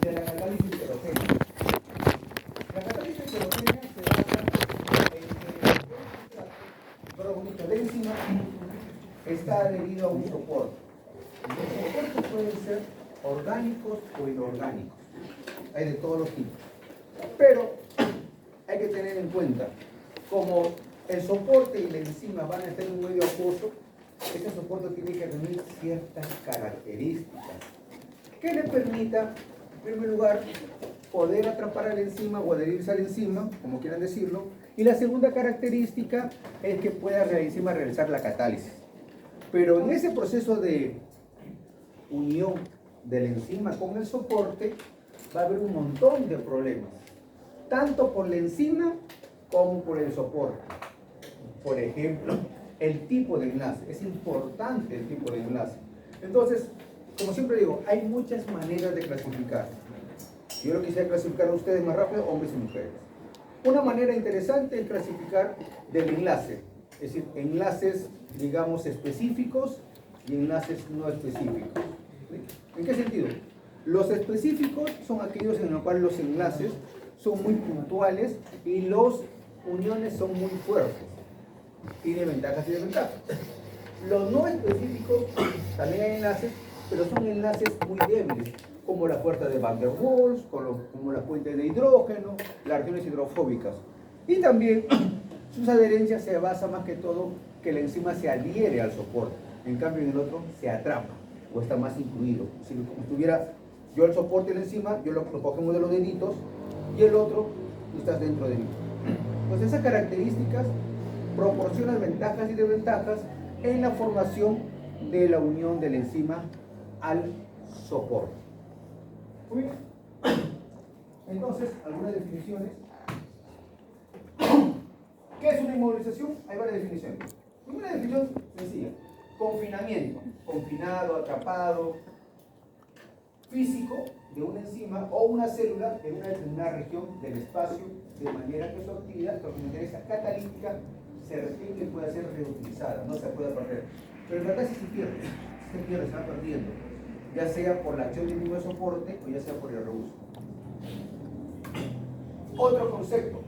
de la catálisis heterogénea. La catálisis heterogénea se basa en que el sustrato de enzima está adherido a un soporte. Los soportes pueden ser orgánicos o inorgánicos. Hay de todos los tipos. Pero hay que tener en cuenta, como el soporte y la enzima van a estar en un medio acuoso, este soporte tiene que reunir ciertas características que le permita, en primer lugar, poder atrapar a la enzima o adherirse a la enzima, como quieran decirlo, y la segunda característica es que pueda la enzima realizar la catálisis. Pero en ese proceso de unión de la enzima con el soporte va a haber un montón de problemas, tanto por la enzima como por el soporte. Por ejemplo, el tipo de enlace. Es importante el tipo de enlace. Entonces, como siempre digo, hay muchas maneras de clasificar. Yo lo quisiera clasificar a ustedes más rápido, hombres y mujeres. Una manera interesante es clasificar del enlace, es decir, enlaces, digamos, específicos y enlaces no específicos. ¿En qué sentido? Los específicos son aquellos en los cuales los enlaces son muy puntuales y las uniones son muy fuertes. Tiene ventajas y desventajas. Los no específicos también hay enlaces, pero son enlaces muy débiles, como la fuerza de Van der Waals, como la fuente de hidrógeno, las reacciones hidrofóbicas. Y también sus adherencias se basan más que todo que la enzima se adhiere al soporte, en cambio en el otro se atrapa o está más incluido. Si como estuviera yo el soporte y la enzima, yo lo cogemos de los deditos y el otro estás dentro de mí. Pues esas características proporcionan ventajas y desventajas en la formación de la unión de la enzima al soporte. Muy bien. Entonces, algunas definiciones. ¿Qué es una inmovilización? Hay varias definiciones. Una definición sencilla: confinamiento, confinado, atrapado, físico de una enzima o una célula en una determinada región del espacio, de manera que su actividad catalítica se repite y pueda ser reutilizada, no se puede perder. Pero en verdad sí se pierde, se va perdiendo, ya sea por la acción del mismo soporte o ya sea por el reuso. Otro concepto,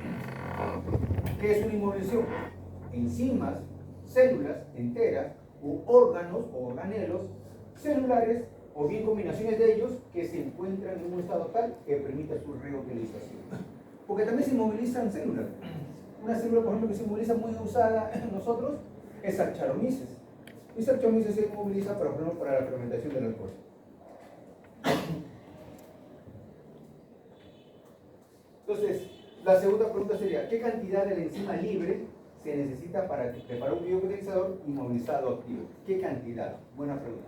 ¿qué es una inmovilización? Enzimas, células enteras u órganos o organelos celulares o bien combinaciones de ellos que se encuentran en un estado tal que permita su reutilización. Porque también se inmovilizan células. Una célula, por ejemplo, que se inmoviliza muy usada en nosotros es Saccharomyces. Y Saccharomyces se inmoviliza, por ejemplo, para la fermentación del alcohol. Entonces, la segunda pregunta sería: ¿qué cantidad de la enzima libre se necesita para preparar un biocatalizador inmovilizado activo? ¿Qué cantidad? Buena pregunta.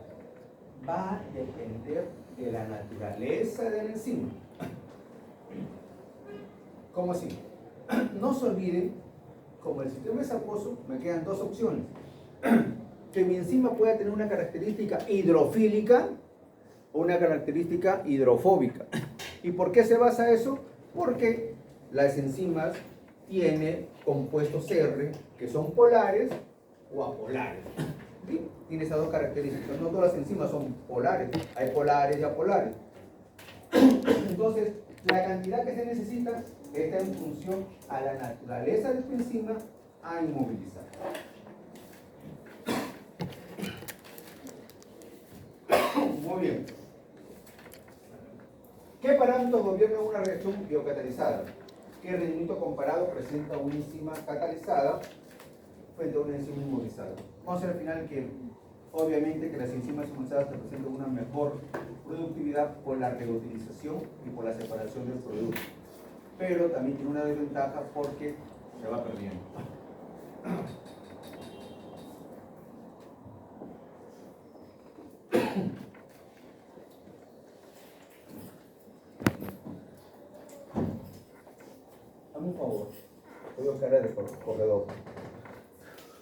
Va a depender de la naturaleza de la enzima. ¿Cómo así? No se olviden, como el sistema es acuoso, me quedan dos opciones. Que mi enzima pueda tener una característica hidrofílica o una característica hidrofóbica. ¿Y por qué se basa eso? Porque las enzimas tienen compuestos R que son polares o apolares. ¿Sí? Tiene esas dos características. No todas las enzimas son polares, hay polares y apolares. Entonces, la cantidad que se necesita está en función a la naturaleza de tu enzima a inmovilizar. Muy bien. ¿Qué parámetros gobiernan una reacción biocatalizada? ¿Qué rendimiento comparado presenta una enzima catalizada frente a una enzima inmovilizada? Vamos a ver al final que obviamente que las enzimas inmovilizadas te presentan una mejor productividad por la reutilización y por la separación del producto. Pero también tiene una desventaja porque se va perdiendo. Dame un favor. Voy a buscar el corredor.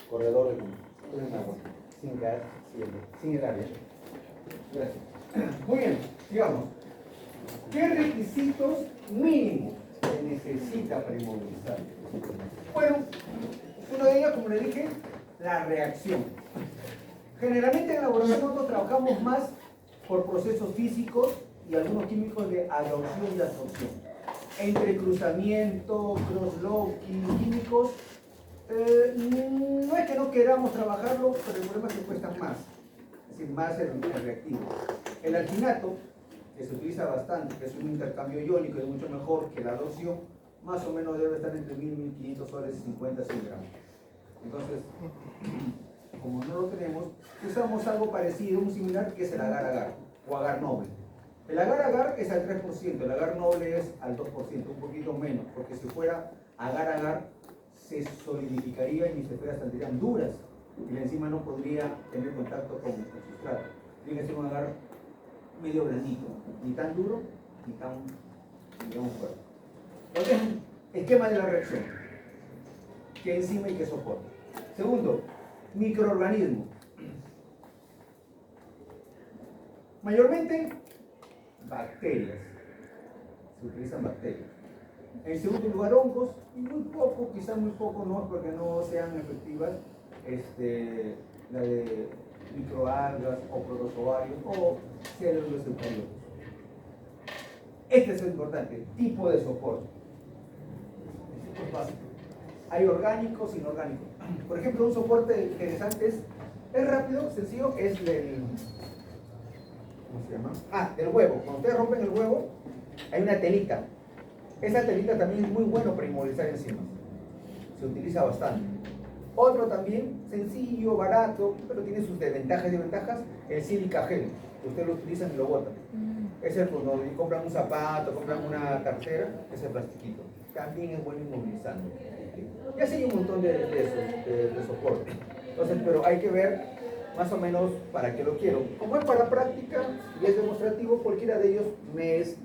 Corredor de agua. Sin gas, sin el área. Gracias. Muy bien, sigamos. ¿Qué requisitos mínimos se necesita para inmovilizar? Bueno, uno de ellos, como le dije, la reacción. Generalmente en la laboratorio nosotros trabajamos más por procesos físicos y algunos químicos de adsorción y absorción. Entre cruzamiento, cross-linking, químicos, no es que no queramos trabajarlo, pero el problema es que cuestan más, es decir, más el reactivo. El alginato, que se utiliza bastante, que es un intercambio iónico y es mucho mejor que la adsorción, más o menos debe estar entre 1.000 y 1.500 soles, 50 100 gramos. Entonces, como no lo tenemos, usamos algo parecido, un similar, que es el agar-agar o agar noble. El agar-agar es al 3%, el agar noble es al 2%, un poquito menos, porque si fuera agar-agar se solidificaría y mis esferas saldrían duras y la enzima no podría tener contacto con el sustrato. Tiene que ser un agar medio blandito, ni tan duro ni tan, digamos, fuerte. Entonces, esquema de la reacción: qué enzima y qué soporte. Segundo, microorganismos. Mayormente bacterias, se utilizan bacterias. En segundo lugar, hongos, y muy poco, quizás muy poco, no porque no sean efectivas, la de microalgas o protozoarios o células eucariotas. Este es lo importante: tipo de soporte. Esto es básico. Hay orgánicos, inorgánicos. Por ejemplo, un soporte interesante es rápido, sencillo, es del, ¿cómo se llama? Del huevo. Cuando ustedes rompen el huevo, hay una telita. Esa telita también es muy bueno para inmovilizar enzimas. Se utiliza bastante. Otro también, sencillo, barato, pero tiene sus desventajas y desventajas, el sílica gel. Ustedes lo utilizan y lo botan. Es el cuando compran un zapato, compran una cartera, ese plastiquito. También es bueno inmovilizando. Y así hay un montón de soporte. Entonces, pero hay que ver más o menos para qué lo quiero. Como es para práctica y es demostrativo, cualquiera de ellos me es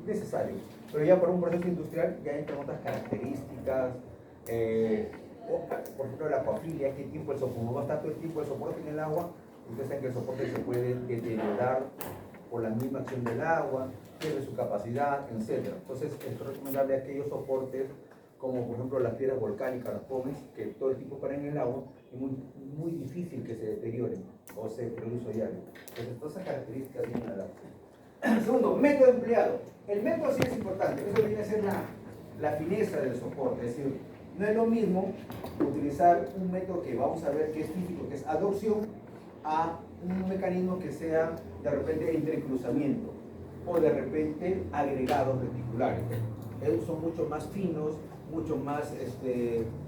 necesario. Pero ya por un proceso industrial ya entran otras características, por ejemplo la acuafilia, qué tipo el soporte, va a estar todo el tipo de soporte en el agua. Ustedes saben que el soporte se puede deteriorar por la misma acción del agua, pierde su capacidad, etc. Entonces es recomendable aquellos soportes como por ejemplo las piedras volcánicas, las pómez, que todo el tiempo paran en el agua, es muy difícil que se deterioren o se produzca diario. Entonces todas esas características vienen a dar. Segundo, método empleado. El método sí es importante, eso viene a ser la fineza del soporte, es decir, no es lo mismo utilizar un método que vamos a ver que es típico, que es adsorción, a un mecanismo que sea de repente entrecruzamiento o de repente agregados reticulares. Ellos son mucho más finos, mucho más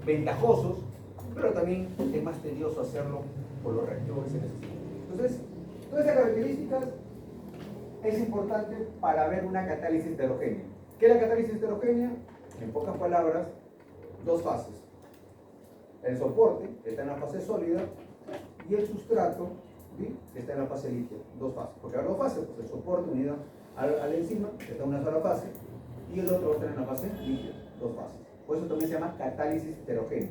ventajosos, pero también es más tedioso hacerlo por los reactivos que se necesitan. Entonces, todas esas características es importante para ver una catálisis heterogénea. ¿Qué es la catálisis heterogénea? En pocas palabras, dos fases. El soporte está en la fase sólida y el sustrato, ¿sí?, está en la fase líquida. Dos fases. Porque hay dos fases, pues el soporte unido a la enzima está en una sola fase y el otro va a estar en la fase líquida. Dos fases. Por eso también se llama catálisis heterogénea.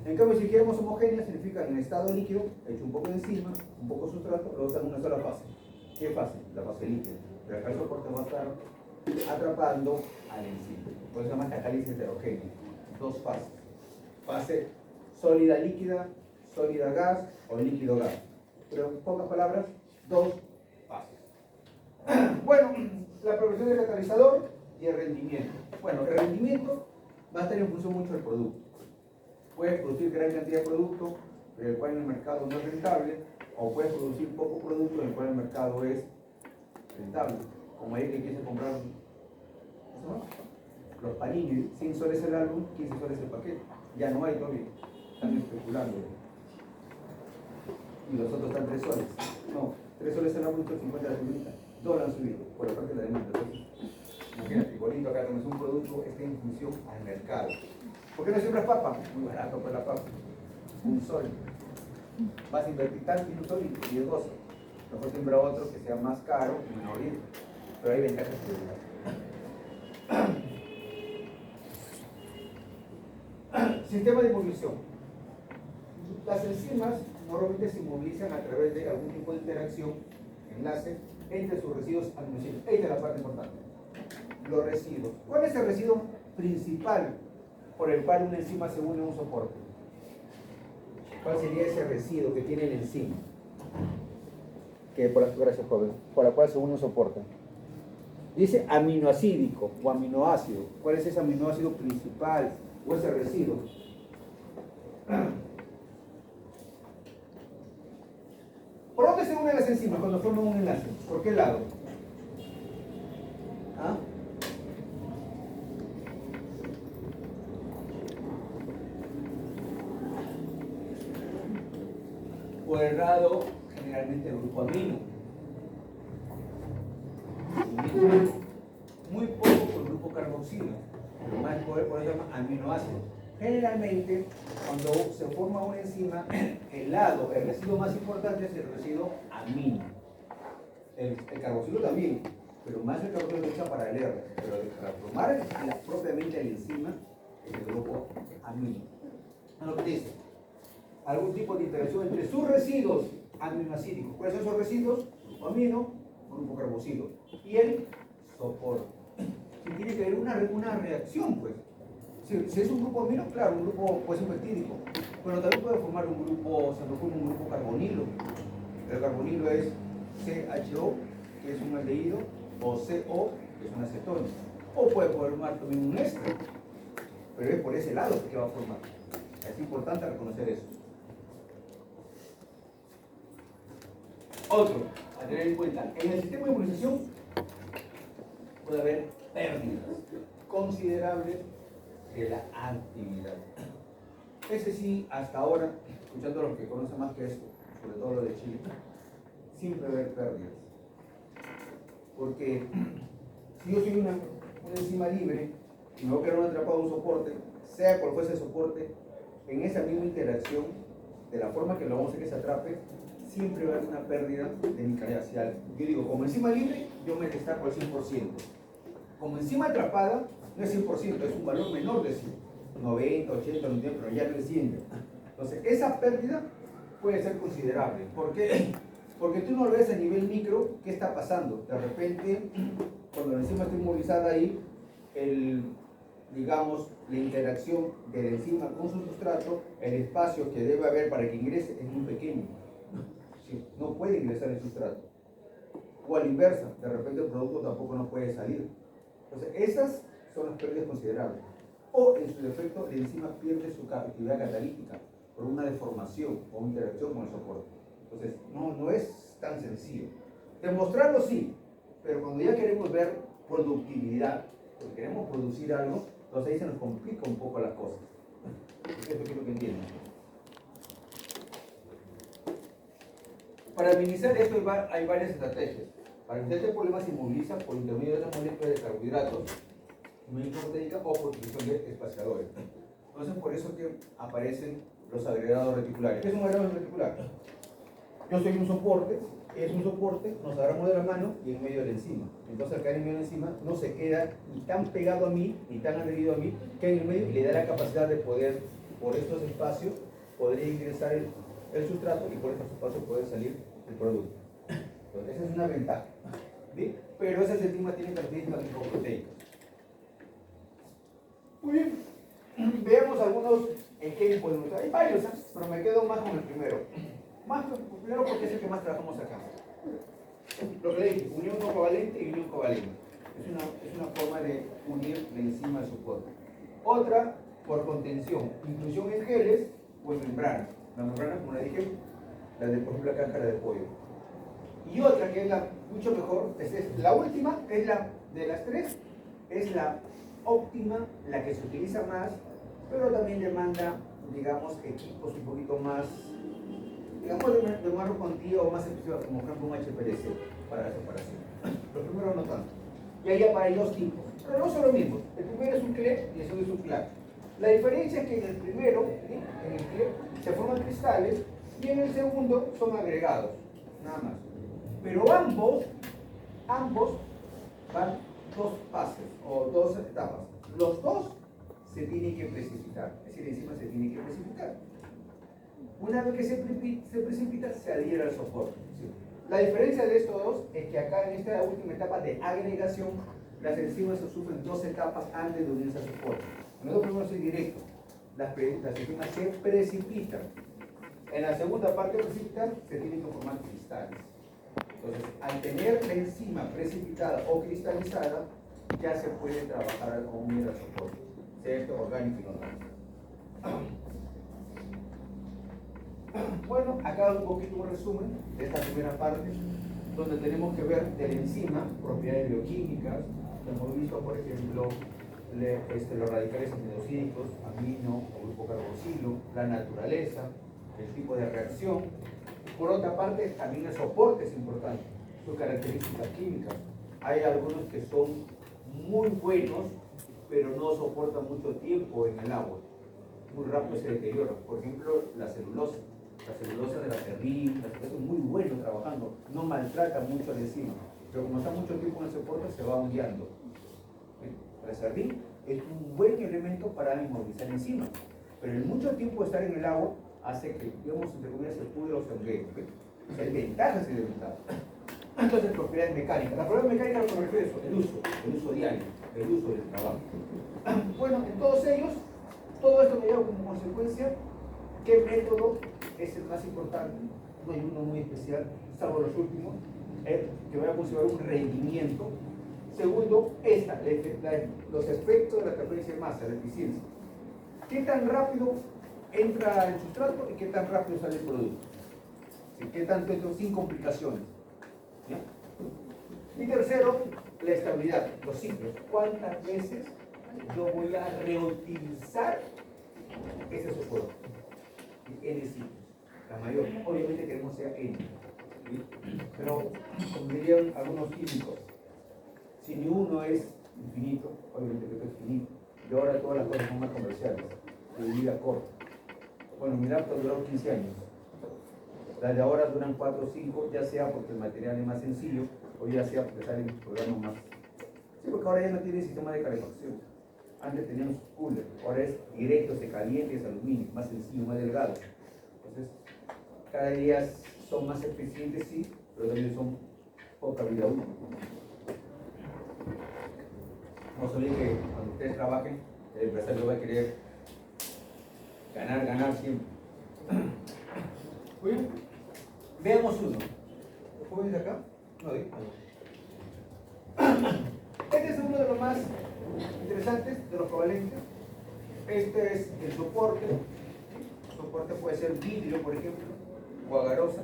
En cambio, si queremos homogénea, significa en estado líquido, hecho un poco de enzima, un poco sustrato, luego está en una sola fase. ¿Qué fase? La fase líquida. Pero acá el soporte va a estar atrapando al enzima. Por eso se llama catálisis heterogénea. Dos fases. Fase sólida líquida, sólida gas o líquido gas. Pero en pocas palabras, dos fases. Bueno, la progresión del catalizador y el rendimiento. Bueno, el rendimiento va a estar en función mucho del producto. Puedes producir gran cantidad de producto, el cual en el mercado no es rentable, o puedes producir poco producto en el cual el mercado es rentable. Como hay que quise comprar, ¿no?, los Panini, 100 soles el álbum, 15 soles el paquete. Ya no hay todavía, están especulando. Y los otros están 3 soles. No, 3 soles el álbum, 50 la figurita. Dólar han subido, por la parte de la demanda. Entonces, imagínate, igualito acá tenemos un producto, está en función al mercado. ¿Por qué no siembras papa? Muy barato por la papa. Un sol. Vas a invertir tanto en un sol y es gozo. Mejor siembra otro que sea más caro y menor riesgo. Pero hay ventajas que sistema de inmovilización. Las enzimas normalmente se inmovilizan a través de algún tipo de interacción, enlace, entre sus residuos aminoácidos. Esta es la parte importante. Los residuos. ¿Cuál es el residuo principal por el cual una enzima se une a un soporte? ¿Cuál sería ese residuo que tiene la enzima? gracias joven, por la cual se une un soporte. Dice aminoacídico o aminoácido. ¿Cuál es ese aminoácido principal o ese residuo? ¿Por dónde se unen las enzimas cuando forman un enlace? ¿Por qué lado? ¿Ah? Por el lado generalmente del grupo amino. Muy poco por el grupo carboxilo, pero más por eso se llama aminoácido. Generalmente, cuando se forma una enzima, el residuo más importante es el residuo amino. El carboxilo también, pero más el carboxilo se usa para el R, pero para formar propiamente la enzima es el grupo amino. Lo que dice, algún tipo de interacción entre sus residuos aminoácidos. ¿Cuáles son esos residuos? Grupo amino, grupo carboxilo. Y el soporte. Si tiene que haber una reacción, pues. Si es un grupo amino, claro, un grupo puede ser peptídico, pero también puede formar un grupo, se forma un grupo carbonilo. El carbonilo es CHO, que es un aldehído, o CO, que es un acetona. O puede formar también un éster, pero es por ese lado que va a formar. Es importante reconocer eso. Otro, a tener en cuenta, en el sistema de inmunización puede haber pérdidas considerables de la actividad. Ese sí, hasta ahora, escuchando a los que conocen más que esto, sobre todo lo de Chile, siempre va a haber pérdidas. Porque si yo soy una enzima libre y me voy a quedar un atrapado a un soporte, sea cual fuese el soporte, en esa misma interacción, de la forma que lo vamos a hacer que se atrape, siempre va a haber una pérdida de mi calidad. Yo digo, como enzima libre, yo me destaco al 100%. Como enzima atrapada, no es 100%, es un valor menor de 100, 90, 80, 90, pero ya no es 100. Entonces, esa pérdida puede ser considerable. ¿Por qué? Porque tú no lo ves a nivel micro, ¿qué está pasando? De repente, cuando la enzima está inmovilizada ahí, digamos, la interacción de la enzima con su sustrato, el espacio que debe haber para que ingrese es muy pequeño. ¿Sí? No puede ingresar el sustrato. O a la inversa, de repente el producto tampoco no puede salir. Entonces, esas son las pérdidas considerables. O, en su defecto, la enzima pierde su actividad catalítica por una deformación o una interacción con el soporte. Entonces, no es tan sencillo. Demostrarlo sí, pero cuando ya queremos ver productividad, porque queremos producir algo, entonces ahí se nos complica un poco las cosas. Esto quiero que entiendan. Para minimizar esto hay varias estrategias. Para minimizar este problema se inmoviliza por intermedio de las moléculas de carbohidratos, proteína o por utilización de espaciadores. Entonces, por eso que aparecen los agregados reticulares. ¿Qué es un agregado reticular? Yo soy un soporte, es un soporte, nos agarramos de la mano y en medio de la enzima. Entonces acá en medio de la enzima no se queda ni tan pegado a mí, ni tan adherido a mí, que en el medio le da la capacidad de poder, por estos espacios, poder ingresar el sustrato y por estos espacios poder salir el producto. Entonces esa es una ventaja. ¿Sí? Pero esa enzima tiene características lipoproteicas. Muy bien. Veamos algunos en qué podemos usar. Hay varios, pero me quedo más con el primero. Primero porque es el que más trabajamos acá. Lo que le dije, unión no covalente y unión covalente. Es una forma de unir la enzima al soporte. Otra, por contención, inclusión en geles o en membranas. La membrana, como le dije, la de, por ejemplo, la cáscara de pollo. Y otra que es mucho mejor, es la última, es la de las tres, es la óptima, la que se utiliza más, pero también demanda, digamos, equipos un poquito más, digamos, de más cuantía o más específica, como por ejemplo un HPLC para la separación. Los primeros no tanto. Y ahí hay dos tipos, pero no son los mismos. El primero es un CLEP y el segundo es un CLAC. La diferencia es que en el primero, ¿sí?, en el CLEP, se forman cristales y en el segundo son agregados, nada más. Pero ambos van dos fases o dos etapas. Los dos se tienen que precipitar, es decir, encima se tiene que precipitar. Una vez que se precipita, se adhiere al soporte. ¿Sí? La diferencia de estos dos es que acá en esta última etapa de agregación, las enzimas sufren dos etapas antes de unirse al soporte. En otro primero es directo. Las enzimas se precipitan. En la segunda parte de precipitar, se tienen que formar cristales. Entonces, al tener la enzima precipitada o cristalizada, ya se puede trabajar con un hidrosoporte, sea esto orgánico y inorgánico. Bueno, acá un poquito un resumen de esta primera parte, donde tenemos que ver de la enzima, propiedades bioquímicas. Hemos visto, por ejemplo, los radicales aminoácidos, amino o grupo carboxilo, la naturaleza, el tipo de reacción. Por otra parte, también el soporte es importante, sus características químicas. Hay algunos que son muy buenos, pero no soportan mucho tiempo en el agua. Muy rápido se deterioran. Por ejemplo, la celulosa. La celulosa de la acerrín, es muy bueno trabajando, no maltrata mucho la enzima, pero como está mucho tiempo en el soporte se va hundiendo. El acerrín es un buen elemento para inmovilizar la enzima, pero el mucho tiempo de estar en el agua hace que, digamos, entre comillas, se pudre o se hunde. O sea, hay ventajas y desventajas. Entonces, propiedades mecánicas. La propiedad mecánica lo que me refiero es eso, el uso diario, el uso del trabajo. Bueno, en todos ellos, todo esto me lleva como consecuencia. ¿Qué método es el más importante? No hay uno muy especial, salvo los últimos, que voy a considerar un rendimiento. Segundo, los efectos de la transferencia de masa, la eficiencia. ¿Qué tan rápido entra el sustrato y qué tan rápido sale el producto? ¿Sí? ¿Qué tanto entra sin complicaciones? ¿Ya? Y tercero, la estabilidad, los ciclos. ¿Cuántas veces yo voy a reutilizar ese soporte? N ciclos, la mayor. Obviamente queremos sea N. ¿Sí? Pero, como dirían algunos químicos, si ni uno es infinito, obviamente que esto es finito. Y ahora todas las cosas son más comerciales, de vida corta. Bueno, mi laptop duró 15 años. Las de ahora duran 4 o 5, ya sea porque el material es más sencillo, o ya sea porque salen programas más. Sí, porque ahora ya no tiene sistema de calefacción. Antes teníamos cooler, ahora es directo, se caliente, es aluminio, más sencillo, más delgado. Entonces, cada día son más eficientes, sí, pero también son poca vida útil. No se olviden que cuando ustedes trabajen, el empresario va a querer ganar siempre. Muy bien. Veamos uno. ¿Lo puedo ver acá? No, este es uno de los más interesantes, de los covalentes. Este es el soporte. El soporte puede ser vidrio, por ejemplo, o agarosa.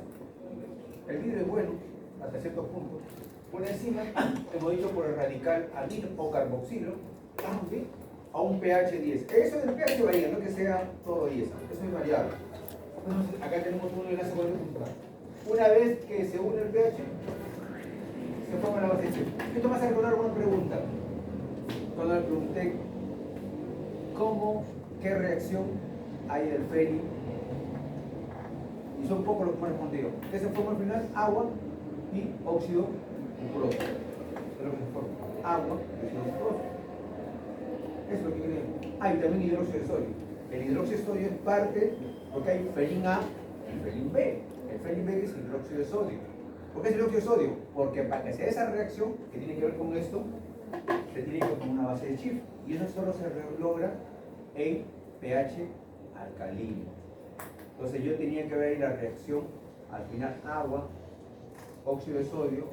El vidrio es bueno, hasta cierto punto. Una enzima, hemos dicho por el radical amino o carboxilo, ¿sí? A un pH 10. Eso del pH varía, no que sea todo 10, eso es variable. Entonces, acá tenemos un enlace con el contrario. Una vez que se une el pH, se forma la base de Schiff. Esto me hace recordar una pregunta. Cuando le pregunté qué reacción hay en el feri, y son pocos los que me han respondido. ¿Qué se forma al final? Agua y óxido sulfuroso. Eso es lo que se forma. Agua y óxido sulfuroso. Eso es lo que queremos. Hay también hidróxido de sodio. El hidróxido de sodio es parte, porque hay ferin A y ferin B. El ferin B es hidróxido de sodio. ¿Por qué es hidróxido de sodio? Porque para que sea esa reacción que tiene que ver con esto, se tiene que poner una base de Schiff. Y eso solo se logra en pH alcalino. Entonces yo tenía que ver la reacción al final agua, óxido de sodio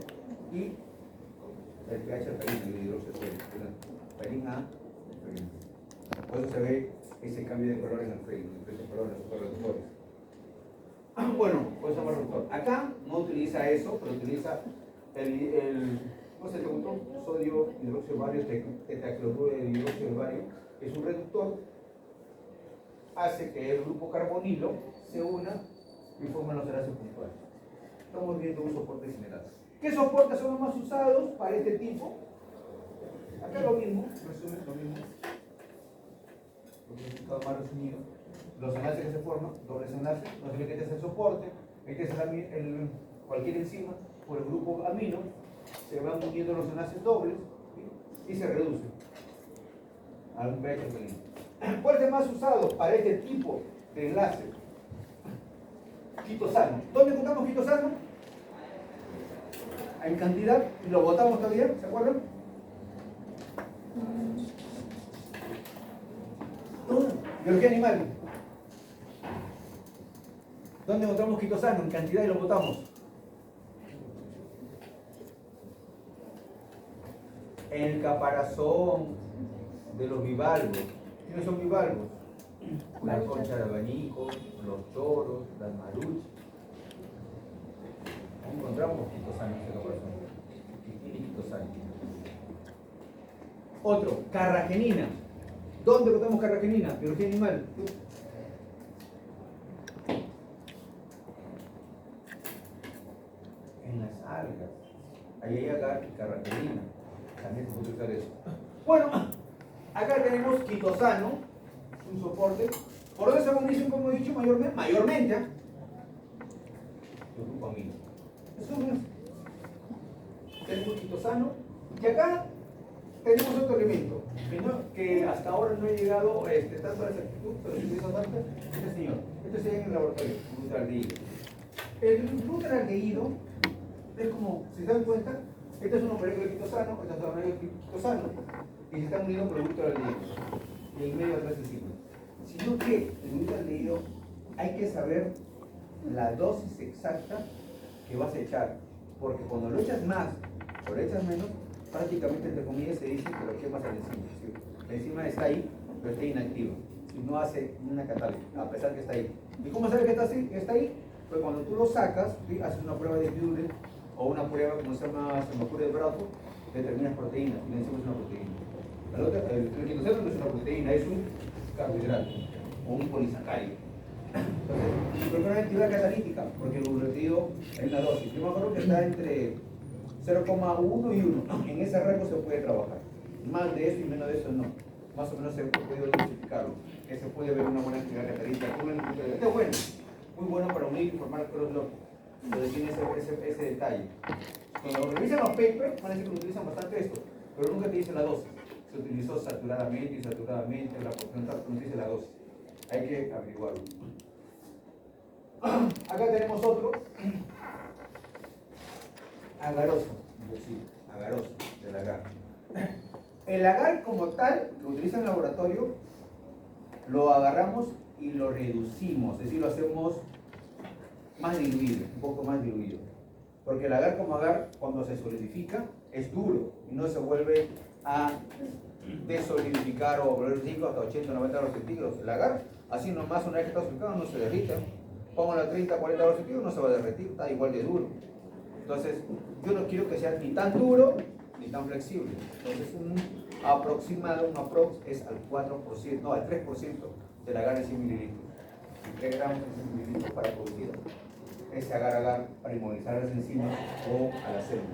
y el pH alcalino, el hidróxido de sodio. Ferin A, ferin B. Por eso se ve ese cambio de color en el ferin, diferentes colores, los reductores. Bueno, pues eso es reductor. Acá no utiliza eso, pero utiliza ¿cómo se llama? Sodio hidróxido de bario, tetracloruro de hidróxido de bario, que es un reductor, hace que el grupo carbonilo se una y forman los enlaces puntuales. Estamos viendo un soporte general. ¿Qué soportes son los más usados para este tipo? Acá lo mismo, resumen, lo mismo. Todo más resumido. Los enlaces que se forman, dobles enlaces, no sé que este es el soporte, este es cualquier enzima por el grupo amino, se van uniendo los enlaces dobles, ¿sí? Y se reducen a un pH alcalino. ¿Cuál es el más usado para este tipo de enlace? Quitosano. ¿Dónde encontramos quitosano? En cantidad, y lo botamos todavía, ¿se acuerdan? Biología animal. ¿Dónde encontramos quitosano? En cantidad y lo botamos. En el caparazón de los bivalvos. ¿Quiénes son bivalvos? La concha de abanico, los toros, las maruchas. Encontramos quitosano en ese caparazón. Quitosano. Otro, carragenina. ¿Dónde encontramos carragenina? Biología animal. En las algas. Ahí hay agar y carragenina. También se puede usar eso. Bueno, acá tenemos quitosano, un soporte. ¿Por dónde se munición, como he dicho, mayormente? El grupo amino. Eso es. Tenemos quitosano. Y acá tenemos otro elemento que hasta ahora no he llegado tanto a la exactitud, pero si utilizo bastante, este señor. Este se ve en el laboratorio, glutaldehído. El glutaldehído es como, si se dan cuenta, este es un molécula de quitosano, este es un molécula de quitosano, y se están uniendo por el glutaldehído. Y en medio atrás encima. Sino que el glutaldehído hay que saber la dosis exacta que vas a echar, porque cuando lo echas más o lo echas menos, prácticamente entre comillas se dice que lo quemas a la enzima. ¿Sí? La enzima está ahí, pero está inactiva y no hace una catálisis, a pesar que está ahí. ¿Y cómo sabes que está ahí? Pues cuando tú lo sacas, ¿sí? Haces una prueba de Biuren o una prueba como se llama semacura de brazo, determinas proteínas y la enzima es una proteína. El quitosano no es una proteína, es un carbohidrato o un polisacárido. Entonces, ¿por qué una actividad catalítica? Porque el glutatido es la dosis. Yo me acuerdo que está entre 0,1 y 1. En ese rango se puede trabajar. Más de eso y menos de eso no. Más o menos se puede identificarlo. Que se puede ver una buena actividad catalítica. Este es bueno. Muy bueno para unir y formar crosslock. Pero tiene ese detalle. Cuando revisan los papers, van a decir que utilizan bastante esto. Pero nunca te dicen la dosis. Se utilizó saturadamente, insaturadamente, la porción tal, no dice la dosis. Hay que averiguarlo. Acá tenemos otro. Agarosa, sí, agarosa, del agar. El agar como tal, lo utiliza en el laboratorio, lo agarramos y lo reducimos, es decir, lo hacemos más diluido, un poco más diluido. Porque el agar como agar, cuando se solidifica, es duro y no se vuelve a desolidificar o volver rico hasta 80 o 90 grados centígrados. El agar, así nomás, una vez que está solidificado, no se derrita. Póngalo a 30 40 grados centígrados, no se va a derretir, está igual de duro. Entonces, yo no quiero que sea ni tan duro ni tan flexible. Entonces, un aproximado, un aprox es al 4%, no, al 3% del agar de 100 mililitros. Y 3 gramos de 100 mililitros para producir ese agar para inmovilizar a las enzimas o a la célula.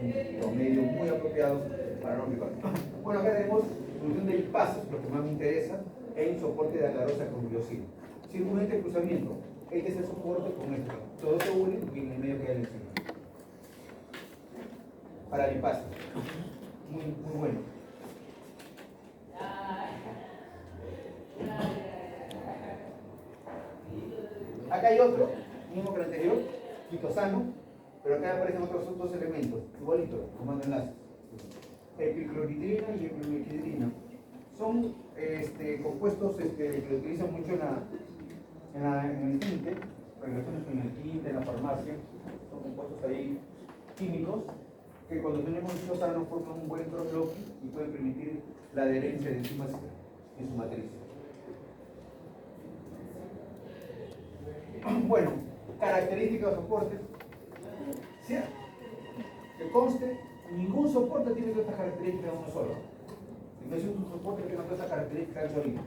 Un promedio muy apropiado para no picar. Bueno, acá tenemos solución de lipasos, lo que más me interesa, en soporte de agarosa con biocina. Circunante de cruzamiento. Este es el soporte con esto. Todo se une y en el medio queda la enzima. Para lipasos. Muy bueno. Acá hay otro, mismo que el anterior, quitosano, pero acá aparecen otros dos elementos, igualitos, tomando enlaces. Epicloridrina y epimethidrina. Son compuestos que se utilizan mucho en el tinte, relaciones con el tinte, en la farmacia. Son compuestos ahí químicos que cuando tenemos quitosano forman un buen crosslock y pueden permitir la adherencia de enzimas en su matriz. Bueno, características de soporte. ¿Sí? Que conste, ningún soporte tiene todas estas características de uno solo. Si no es un soporte que tiene todas estas características del solito.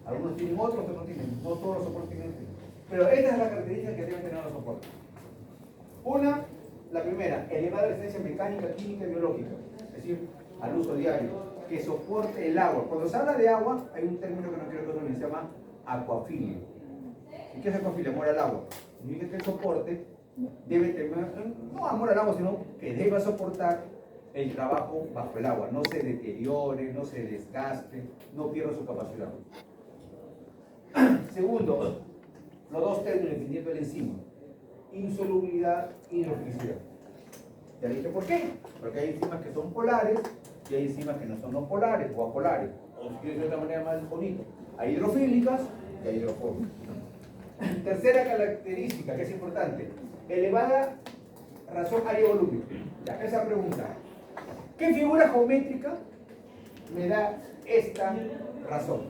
Algunos tienen otros, otros no tienen. No todos los soportes tienen. Pero esta es la característica que deben tener los soportes. Una, la primera, elevada resistencia mecánica, química y biológica. Es decir, al uso diario. Que soporte el agua. Cuando se habla de agua, hay un término que no quiero que se llama aquafilia. ¿Y qué es aquafilia? Amor al agua. Significa que el soporte debe tener, no amor al agua, sino que deba soportar el trabajo bajo el agua. No se deteriore, no se desgaste, no pierda su capacidad. Segundo, los dos términos definiendo el enzima. Insolubilidad y hidrofilicidad. ¿Ya dije por qué? Porque hay enzimas que son polares y hay enzimas que no son no polares o apolares. O si quieres de otra manera más bonita. Hay hidrofílicas y hay hidrofóbicas. Tercera característica que es importante, elevada razón área-volumen. Ya, esa pregunta, ¿Qué figura geométrica me da esta razón?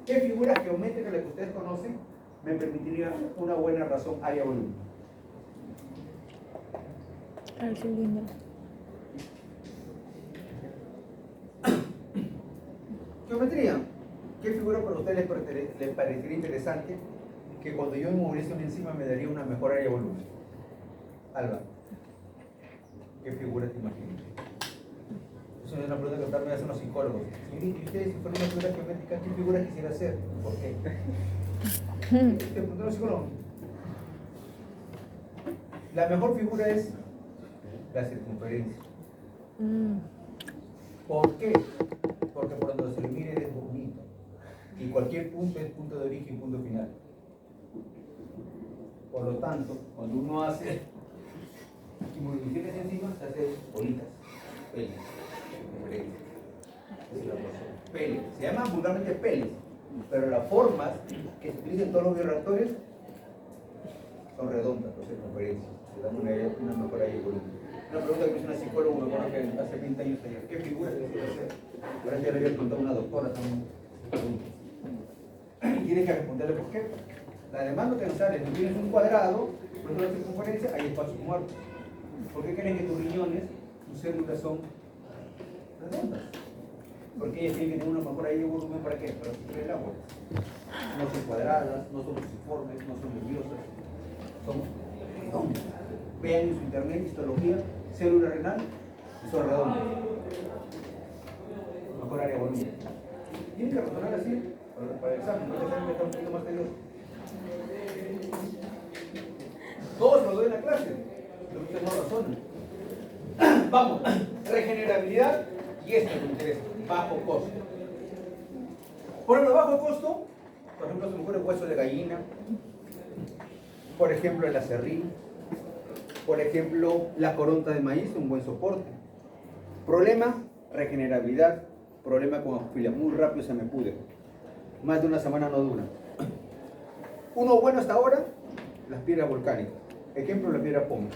¿Qué figura geométrica, la que ustedes conocen, me permitiría una buena razón área-volumen? El cilindro. Geometría. ¿Qué figura para ustedes les parecería interesante que cuando yo inmovilice una enzima me daría una mejor área-volumen? Alba, ¿qué figura te imaginas? Eso es una pregunta que me hacen los psicólogos. Señorita, ¿y ustedes si fuera una figura geométrica, qué figura quisiera hacer? ¿Por qué? Te preguntan los psicólogos. La mejor figura es la circunferencia. ¿Por qué? Porque por donde se le mire es bonito. Y cualquier punto es punto de origen y punto final. Por lo tanto, cuando uno hace inmovilizaciones encima, se hace bolitas, peles, peles. Se llaman vulgarmente peles, pero las formas que se utilizan en todos los bioreactores son redondas, por circunferencia. Se dan una mejor ahí volumen. Una pregunta que me hizo una psicóloga, me acuerdo que hace 20 años ayer, ¿qué figura quisiera hacer? Ahora ya le había preguntado a una doctora también. Tienes que responderle por qué. La demanda tensal es que tienes un cuadrado, por ejemplo, la circunferencia, hay espacio muerto. ¿Por qué creen que tus riñones, tus células son redondas? Porque ellas tienen que tener una mejor ahí de volumen para qué? Para filtrar el agua. No son cuadradas, no son fusiformes, no son nerviosas, son redondas. Vean en su internet, histología, célula renal, y son redondas. Mejor área de volumen. Tienen que razonar así para el examen, no que está un poquito más tedioso. Todos lo doy en la clase, pero ustedes no razonan. Vamos, regenerabilidad, y esto me interesa, bajo costo. Por ejemplo, bajo costo, por ejemplo, se me ocurre hueso de gallina, por ejemplo, el acerrín, por ejemplo, la coronta de maíz, un buen soporte. Problema, regenerabilidad, problema con afofilia, muy rápido se me pudre. Más de una semana no dura. Uno bueno hasta ahora, las piedras volcánicas. Ejemplo, la piedra Pómez.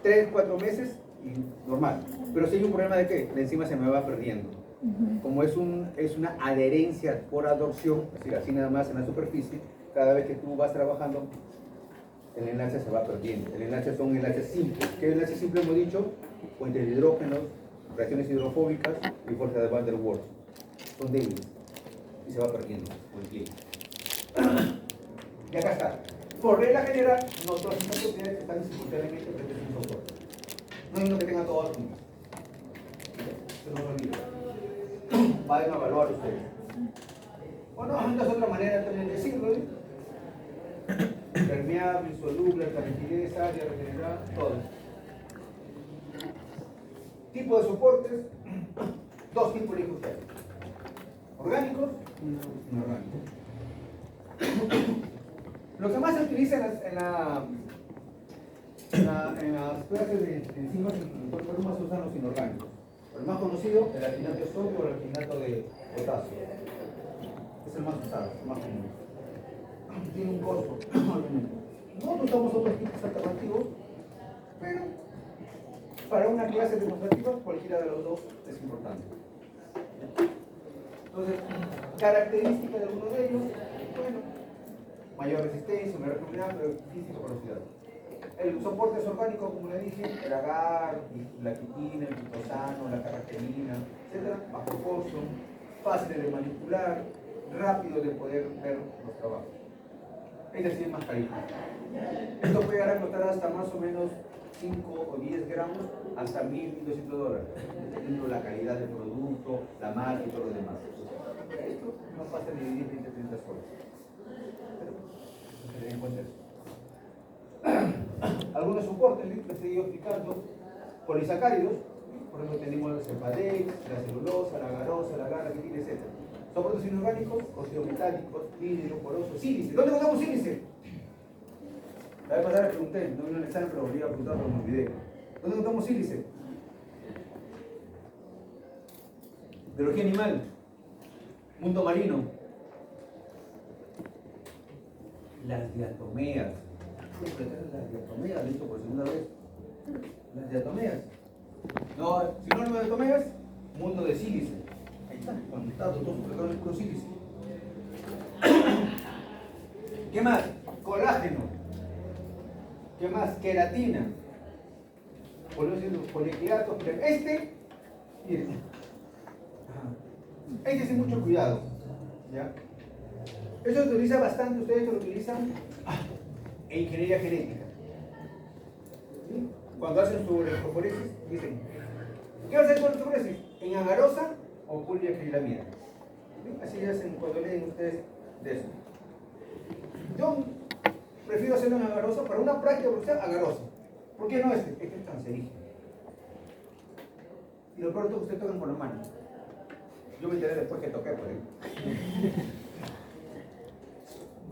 3-4 meses y normal. Pero si hay un problema de que la enzima se me va perdiendo. Como es una adherencia por adorción, es decir, así nada más en la superficie, cada vez que tú vas trabajando, el enlace se va perdiendo. El enlace son enlaces simples. ¿Qué enlace simple hemos dicho? Puentes de hidrógenos, reacciones hidrofóbicas y fuerza de Van der Waals. Son débiles y se va perdiendo con el tiempo. Y acá está. Por regla general, no todas estas propiedades están simultáneamente presentes en un soporte. No hay uno que tenga todas juntas. Se nos olvida. Vayan a evaluar ustedes. Bueno, esta es otra manera también de decirlo. Permeable, insoluble, alta rigidez, área regenerada, todo. Tipo de soportes, dos tipos de ustedes. Orgánicos y inorgánicos. Lo que más se utiliza en las clases de enzimas en el cuerpo humano se usan los inorgánicos. El más conocido, el alginato de sodio o el alginato de potasio. Es el más usado, el más común. Tiene un costo, obviamente. Nosotros usamos otros tipos alternativos, pero para una clase demostrativa cualquiera de los dos es importante. Entonces, características de alguno de ellos, bueno, mayor resistencia, mayor reflectividad, pero física velocidad. El soporte es orgánico, como le dije, el agar, la quitina, el glutosano, la caracterina, etc. Bajo costo, fácil de manipular, rápido de poder ver los trabajos. Es decir, más carito. Esto puede llegar a costar hasta más o menos 5 o 10 gramos hasta $1.000, $1.200, dependiendo la calidad del producto, la marca y todo lo demás. Esto no pasa de 10, 20, 30 soles. Pero ten en cuenta eso. Algunos soportes que se ido explicando, polisacáridos, por ejemplo tenemos el cepadex, la celulosa, la garosa, la garra, etc. Soportes inorgánicos, óxidos metálicos, vidrio, poroso, sílice. ¿Dónde encontramos sílice? La vez pasada le pregunté, no vino el examen, pero volví a preguntar por mi video. ¿Dónde encontramos sílice? Biología animal, mundo marino, las diatomeas. Las diatomeas, listo por segunda vez. Las diatomeas. No, sinónimo de tomea es mundo de sílice. Ahí está, conectado todo con el puro sílice. ¿Qué más? Colágeno. ¿Qué más? Queratina. Poliquilatos. Miren. Este sí, mucho cuidado. ¿Ya? Eso se utiliza bastante, ustedes lo utilizan en ingeniería genética. ¿Sí? Cuando hacen su electroforesis, dicen, ¿qué hacen con electroforesis? ¿En agarosa o poliacrilamida? ¿Sí? Así hacen cuando leen ustedes de eso. Yo prefiero hacerlo en agarosa para una práctica brutal agarosa. ¿Por qué no este? Este es cancerígeno. Y lo peor es que ustedes tocan con la mano. Yo me enteré después que toqué por él.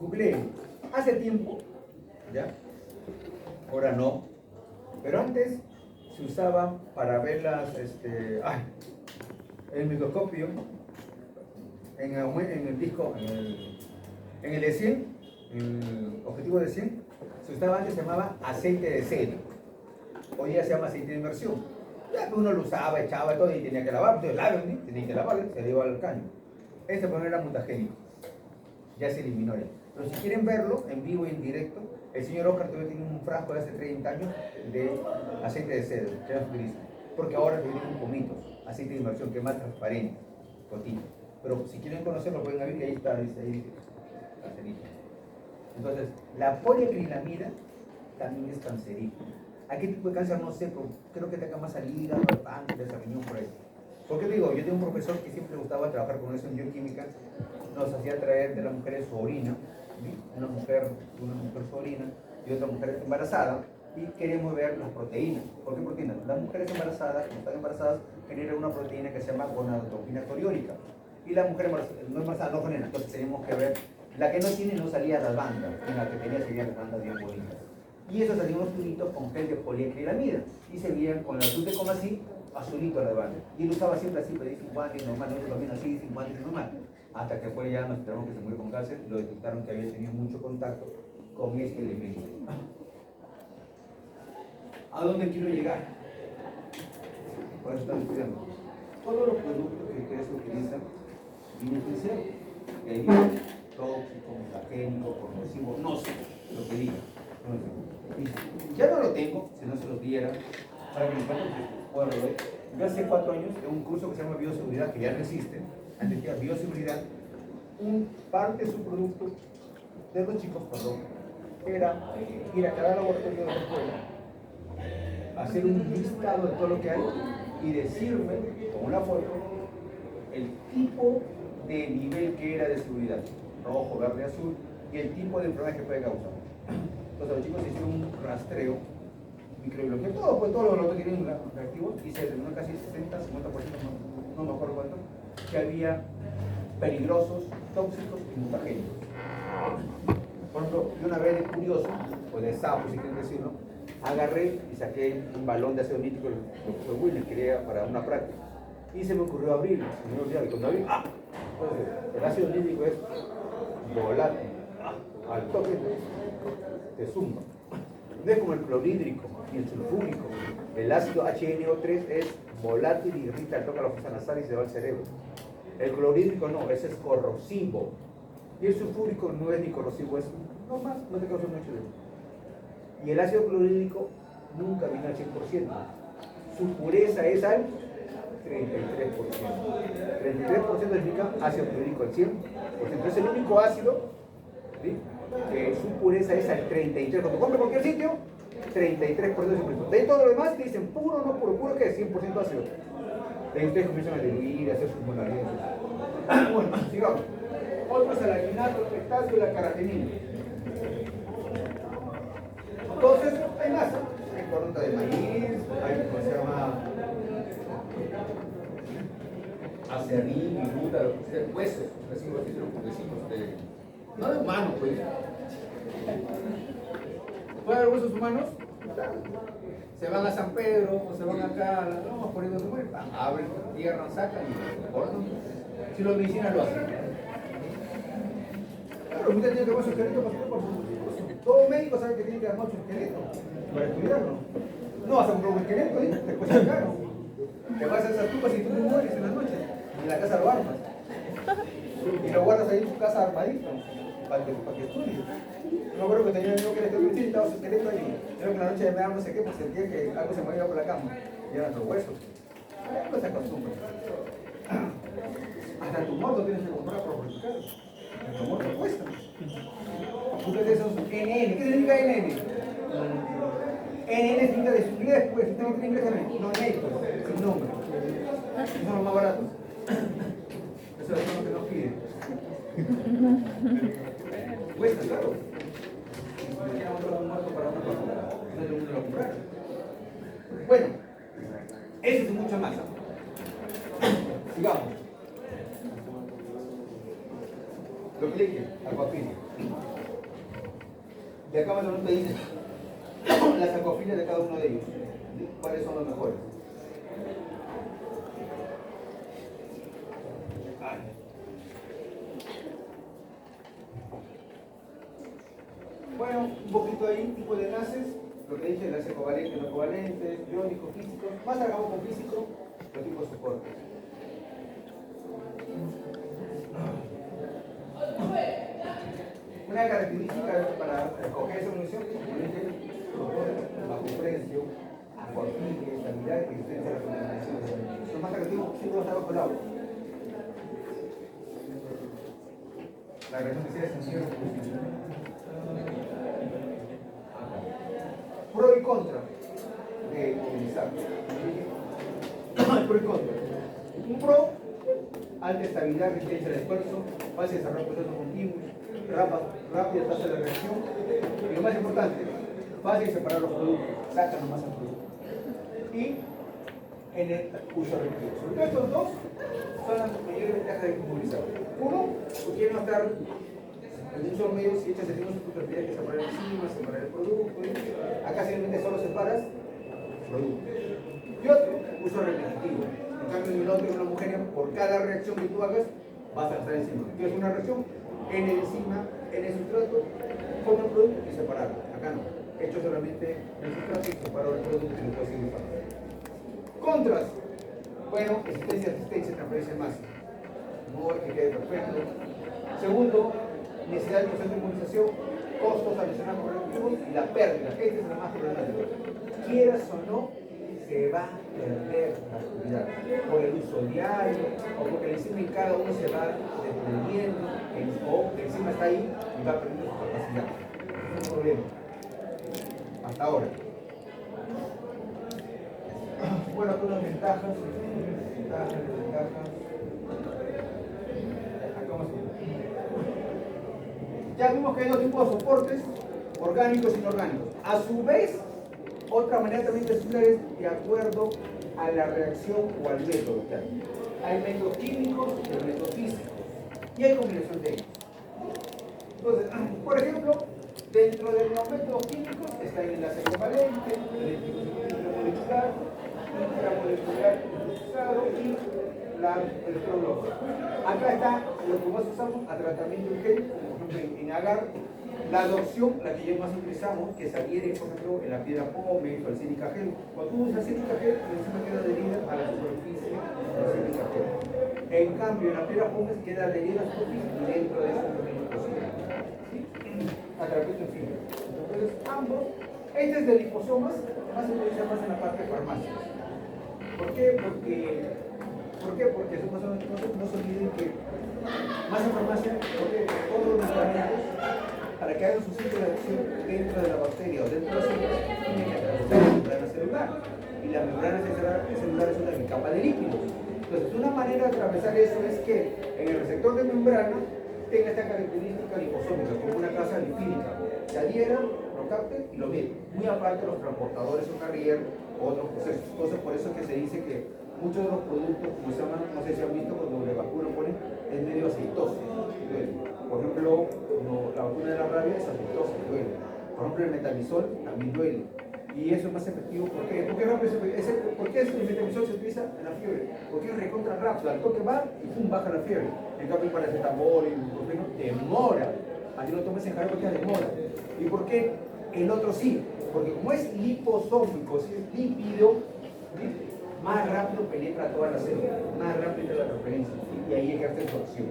Googleé. Hace tiempo, ¿ya? Ahora no. Pero antes se usaba para ver el microscopio en el disco, en el de 100, el objetivo de 100, se usaba antes, se llamaba aceite de cera. Hoy ya se llama aceite de inmersión. Ya uno lo usaba, echaba todo y tenía que lavar, entonces laven, tenía que lavar, se le iba al caño. Este por era mutagénico, ya se eliminó ya. Pero si quieren verlo en vivo y en directo, el señor Oscar todavía tiene un frasco de hace 30 años de aceite de cedro, que ya se utiliza. Porque ahora se viene con pomitos, aceite de inmersión, que es más transparente, gotita. Pero si quieren conocerlo, pueden ver y ahí está, ahí cancerígeno. Entonces, la poliacrilamida también es cancerígena. ¿A qué tipo de cáncer? No sé, pero creo que tenga más al hígado, al páncreas, al riñón, por ahí. ¿Por qué digo? Yo tengo un profesor que siempre le gustaba trabajar con eso en bioquímica, nos hacía traer de las mujeres su orina, ¿sí? una mujer su orina y otra mujer embarazada, y queremos ver las proteínas. ¿Por qué proteínas? Las mujeres embarazadas, cuando están embarazadas, generan una proteína que se llama gonadotropina coriórica, y la mujer no embarazada no genera, entonces tenemos que ver, la que no tiene no salía las bandas, y la que tenía salían las bandas bien bonitas. Y eso salían unos tubitos con gel de poliacrilamida, y se veían con el azul de coma así, azulito la banda. Y él usaba siempre así, pero dice un guante normal, no también así, dice un guante normal. Hasta que fue ya, nos enteraron que se murió con cáncer, lo detectaron que había tenido mucho contacto con este elemento. ¿A dónde quiero llegar? Por eso estamos estudiando. Todos los productos que ustedes utilizan vienen de cero. Que hay tóxico, mutagénico, corrosivo, no sé lo que diga. Ya no lo tengo, si no se los diera, para que me bueno, yo hace 4 años en un curso que se llama bioseguridad, que ya no existe, antes que bioseguridad, parte de su producto, de los chicos, era ir a cada laboratorio de la escuela, hacer un listado de todo lo que hay y decirme, con una foto, el tipo de nivel que era de seguridad, rojo, verde, azul, y el tipo de enfermedad que puede causar. Entonces los chicos hicieron un rastreo, microbiología, todo los laboratorios tienen reactivos, y se determinó casi 60-50%, no me acuerdo cuánto, que había peligrosos, tóxicos y mutagénicos. Por ejemplo, yo una vez de curioso, o de sapo si quieren decirlo, agarré y saqué un balón de ácido nítrico, el profesor Williams quería para una práctica, y se me ocurrió abrirlo, y cuando abrí, entonces el ácido nítrico es volátil, al toque te zumba. No es como el clorhídrico y el sulfúrico. El ácido HNO3 es volátil y irrita al toque a la fosa nasal y se va al cerebro. El clorhídrico no, ese es corrosivo. Y el sulfúrico no es ni corrosivo, es normal, no te causa mucho daño. Y el ácido clorhídrico nunca viene al 100%. Su pureza es al 33%. 33% significa ácido clorhídrico al 100%. Entonces el único ácido, ¿sí?, que su pureza es al 33%. Cuando compre cualquier sitio, 33% de pureza. De todo lo demás te dicen puro, no puro, puro que es 100% ácido. De ahí ustedes comienzan a diluir, a hacer sus modalidades. Bueno, sigamos. Otro es el alginato, el pectáceo y la caratenina. Entonces, hay más. Hay corneta de maíz, hay como se llama acerrín, viruta, lo que sea, huesos, así los huesitos de. No de humano, pues. ¿Puede haber huesos humanos? Se van a San Pedro o se van acá, no, por eso se mueren. Abren, tierran, sacan y cortan. Si los medicinas lo hacen. Claro, usted tiene que armar su esqueleto por su. Todo médico sabe que tiene que armar su esqueleto para estudiarlo. No vas a comprar un esqueleto, te cuesta caro. Te vas a esas tumbas y tú no mueres en la noche. Y en la casa lo armas. Y lo guardas ahí en tu casa armadito. Para que estudies. No creo que tenía yo que le estoy diciendo, estaba su esqueleto ahí. Creo que en la noche me daba no sé qué, pues sentía que algo se movía por la cama. Y eran los huesos. No se acostumbra. Hasta tu muerto tienes que comprar por practicar. Tu muerto cuesta. Ustedes son NN. ¿Qué significa NN? NN significa de su inglés, pues. Si usted no tiene inglés, no netos, sin nombre. Esos son los más baratos. Eso es lo que nos piden. Cuesta, claro. Si quieran otro muerto para una cosa, no te gusta comprar. Bueno, eso es mucha masa. Sigamos. Lo que dije, acuafilia. Y acá más o menos te dice las acuafilias de cada uno de ellos. ¿Cuáles son los mejores? Bueno, un poquito ahí, tipo de enlaces, lo que dije, enlaces covalentes, no covalentes, iónicos, físicos. Más hagamos con físico, los tipos de soportes. Una característica para escoger esa munición es bajo precio, acuafilia, estabilidad y resistencia a la contaminación. Lo más atractivo siempre va a estar bajo el agua. La reacción que sea esencial. Pro y contra de utilizar. Pro y contra. Un pro, alta estabilidad, resistencia al esfuerzo, fácil desarrollo de procesos continuos, rápida tasa de reacción y lo más importante, fácil separar los productos, sacan nomás el producto. Y en el uso repetido. Sobre todo estos dos son las mayores ventajas de inmovilizar. Uno, tú quieres no estar en un solo medio, si echas el mismo producto, tienes que separar encima, separar el producto. Acá simplemente solo separas producto. Y otro, uso repetitivo. En cambio, en el otro, en una mujer, por cada reacción que tú hagas, vas a estar encima. Tienes una reacción, en el encima, en el sustrato, forma el producto y separarlo. Acá no. He hecho solamente el sustrato y separo el producto y lo puedo seguir separando. Contras. Bueno, existencia y resistencia te aparece más. No es que quede perfecto. Segundo, necesidad de proceso de inmunización, costos adicionales correctivos y la pérdida. Esta es la más problemática. Quieras o no, se va a perder la actividad por el uso diario o porque el enzima en cada uno se va desprendiendo o el enzima está ahí y va perdiendo su capacidad. Es un problema. Hasta ahora. Bueno, algunas ventajas. Ya vimos que hay dos tipos de soportes, orgánicos e inorgánicos. A su vez, otra manera también de estudiar es de acuerdo a la reacción o al método que hay. Hay métodos químicos y hay métodos físicos. Y hay combinación de ellos. Entonces, por ejemplo, dentro de los métodos químicos está el enlace covalente, el intramolecular, cruzado y el electrobloque. Acá está lo que más usamos a tratamiento de gel, por ejemplo en agar, la adopción, la que ya más utilizamos, que se adhiere, por ejemplo, en la piedra pómez o el sílica gel. Cuando tú usas sílica gel, la enzima queda adherida a la superficie del sílica gel. En cambio, en la piedra pómez queda adherida a la superficie y dentro de eso también es posible. A través de fibra. Entonces, ambos, este es de liposomas, más se utiliza más en la parte de farmacia. ¿Por qué? Porque no se olviden que más en farmacia, porque todos los medicamentos, para que hagan su ciclo de acción dentro de la bacteria o dentro de la célula, tienen que atravesar la membrana celular. Y la membrana celular es una capa de lípidos. Entonces, una manera de atravesar eso es que en el receptor de membrana tenga esta característica liposómica, como una casa lipídica. Se adhiera, lo capte y lo mide. Muy aparte de los transportadores o carrier o otros procesos. Entonces, por eso que se dice que muchos de los productos, como se llaman, no sé si han visto cuando le vacunan, ponen, es medio aceitoso. Por ejemplo, la vacuna de la rabia es aceitosa, duele. Por ejemplo, el metamizol también duele. Y eso es más efectivo. ¿Por qué? ¿Por qué el metamizol se utiliza en la fiebre? Porque es recontra rápido. Al toque va y pum, baja la fiebre. En cambio, el paracetamol y el ibuprofeno demora. A ti lo tomes en jarabe porque demora. ¿Y por qué el otro sí? Porque como es liposómico, es lípido, más rápido penetra toda la célula, más rápido entra la referencia y ahí ejerce su acción.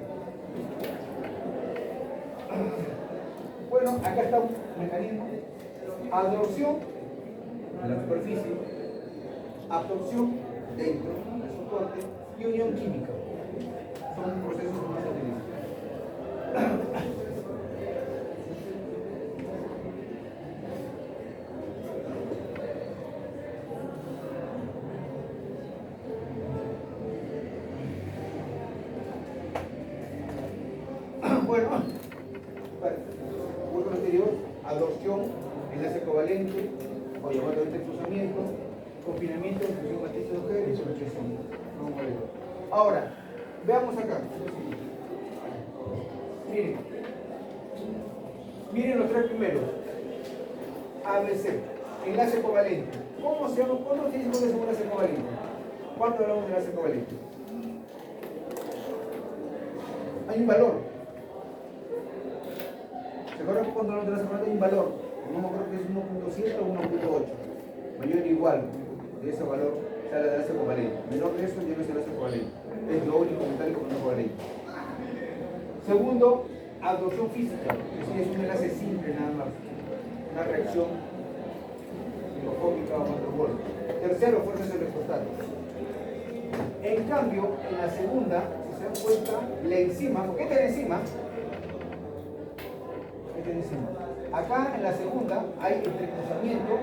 Bueno, acá está un mecanismo: absorción en la superficie, absorción dentro del soporte y unión química. Son procesos que más se utilizan. Bueno, punto anterior: adopción, enlace covalente, o llamado de cruzamiento, confinamiento, fusión matriz de Auger y solución. Ahora, veamos acá. Miren los tres primeros. ABC, enlace covalente. ¿Cómo se llama? ¿Cuándo se dice que es un enlace covalente? ¿Cuándo hablamos de enlace covalente? Hay un valor. ¿Se acuerdan cuando hablamos de enlace covalente hay un valor? No me acuerdo que es 1.7 o 1.8. Mayor o igual de ese valor sale el enlace covalente. Menor de eso ya no es enlace covalente. Es lo único metálico no covalente. Segundo, absorción física. Es un enlace simple nada más. Una reacción hidrofóbica o van. Tercero, fuerzas electrostáticas. En cambio, en la segunda, si se dan cuenta, la enzima, ¿por qué está la enzima? Esta enzima. Acá en la segunda hay entrecruzamiento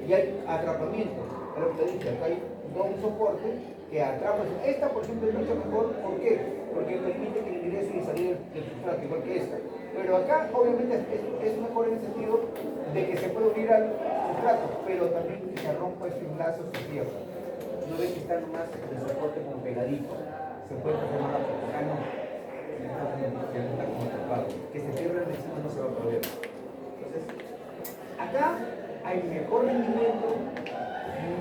y hay atrapamiento. Es lo que te dije, acá hay un soporte que atrapa. Esta, por ejemplo, es mucho mejor. ¿Por qué? Porque permite que el ingreso y salida del sustrato, igual que esta. Pero acá, obviamente, es mejor en el sentido de que se puede unir al sustrato, pero también que se rompa este enlace o se pierda. No ven que está nomás el soporte como pegadito. Se puede hacer más rápido. Acá no. Está como atrapado. Que se pierda el encima no se va a perder. Entonces, acá hay mejor rendimiento,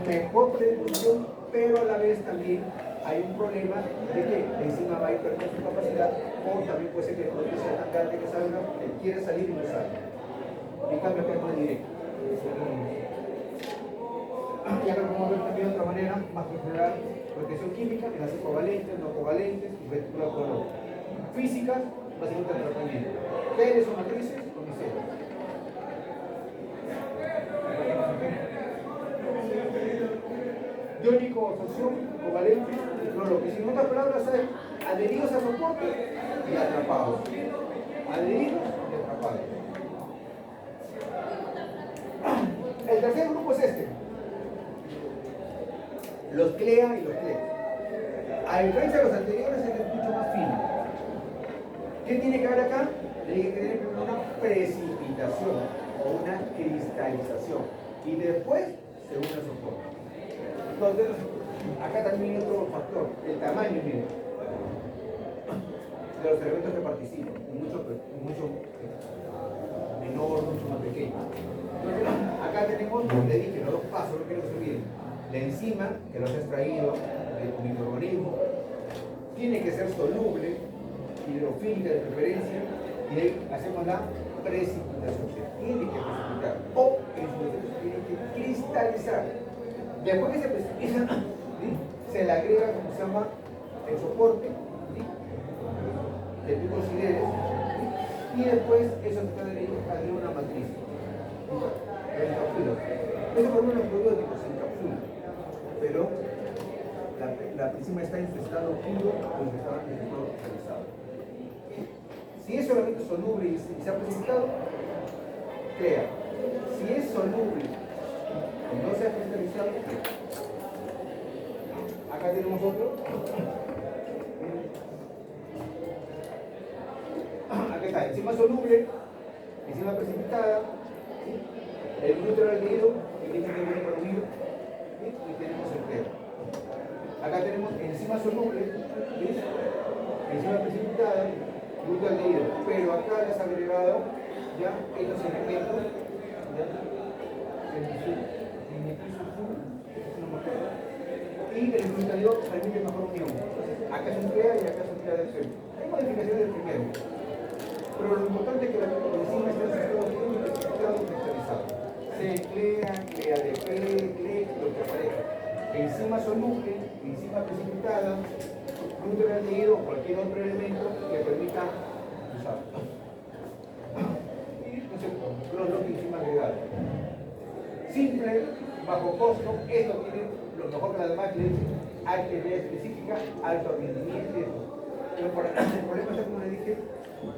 mejor predicción, pero a la vez también hay un problema de que encima va a ir perdiendo su capacidad, o también puede ser que el producto sea tan grande que salga, que quiere salir y no sale. En cambio, acá no es directo. Y acá vamos a ver también de otra manera, más general: protección química, enlaces covalentes, no covalentes, y retículo color. Físicas, básicamente el tratamiento. Geles o matrices, con micelas. Iónico, absorción, covalente, no, lo que sin otras palabras hay adheridos al soporte y atrapados. Adheridos y atrapados. El tercer grupo es este: los CLEA y los CLE. A diferencia de los anteriores, este es mucho más fino. ¿Qué tiene que haber acá? Tiene que tener primero una precipitación o una cristalización y después se une al soporte. Entonces, acá también hay otro factor: el tamaño mismo de los elementos que participan, mucho menor, mucho más pequeño. Entonces, acá tenemos, como le dije, los dos pasos, no quiero que se olviden. La enzima, que los ha extraído del microorganismo, tiene que ser soluble, hidrofílica de preferencia, y de ahí hacemos la precipitación. Se tiene que precipitar, o en su defecto se tiene que cristalizar. Después que se precipita, ¿sí?, se le agrega, como se llama, el soporte, ¿sí?, de tipo auxiliares, ¿sí?, y después eso se puede agregar una matriz. Lo encapsula. Eso por los probióticos se encapsula, pero la enzima está en su estado puro o en su estado cristalizado. Si es solamente soluble y se ha precipitado, crea. Si es soluble y no se ha cristalizado, acá tenemos otro. Acá está, enzima soluble, enzima precipitada, ¿sí?, el neutraldehido, que tiene que ver con unir, ¿sí?, y tenemos el clero. Acá tenemos enzima soluble, ¿sí?, enzima precipitada, neutraldehido, pero acá les he agregado ya estos elementos, ¿ya?, y el neutraldehido permite mejor unión. Entonces, acá se nuclea y acá se nuclea del centro. Hay modificaciones del primero, pero lo importante es que la enzima esté en su estado cristalizado. Se clea de P, lo que aparezca. enzima soluble, enzima precipitada, glutatión o cualquier otro elemento que permita usarlo. Y entonces, crono que enzima agregada. Simple, bajo costo, esto tiene lo mejor que las demás que dice actividad específica, alto rendimiento. Pero el problema es, como le dije,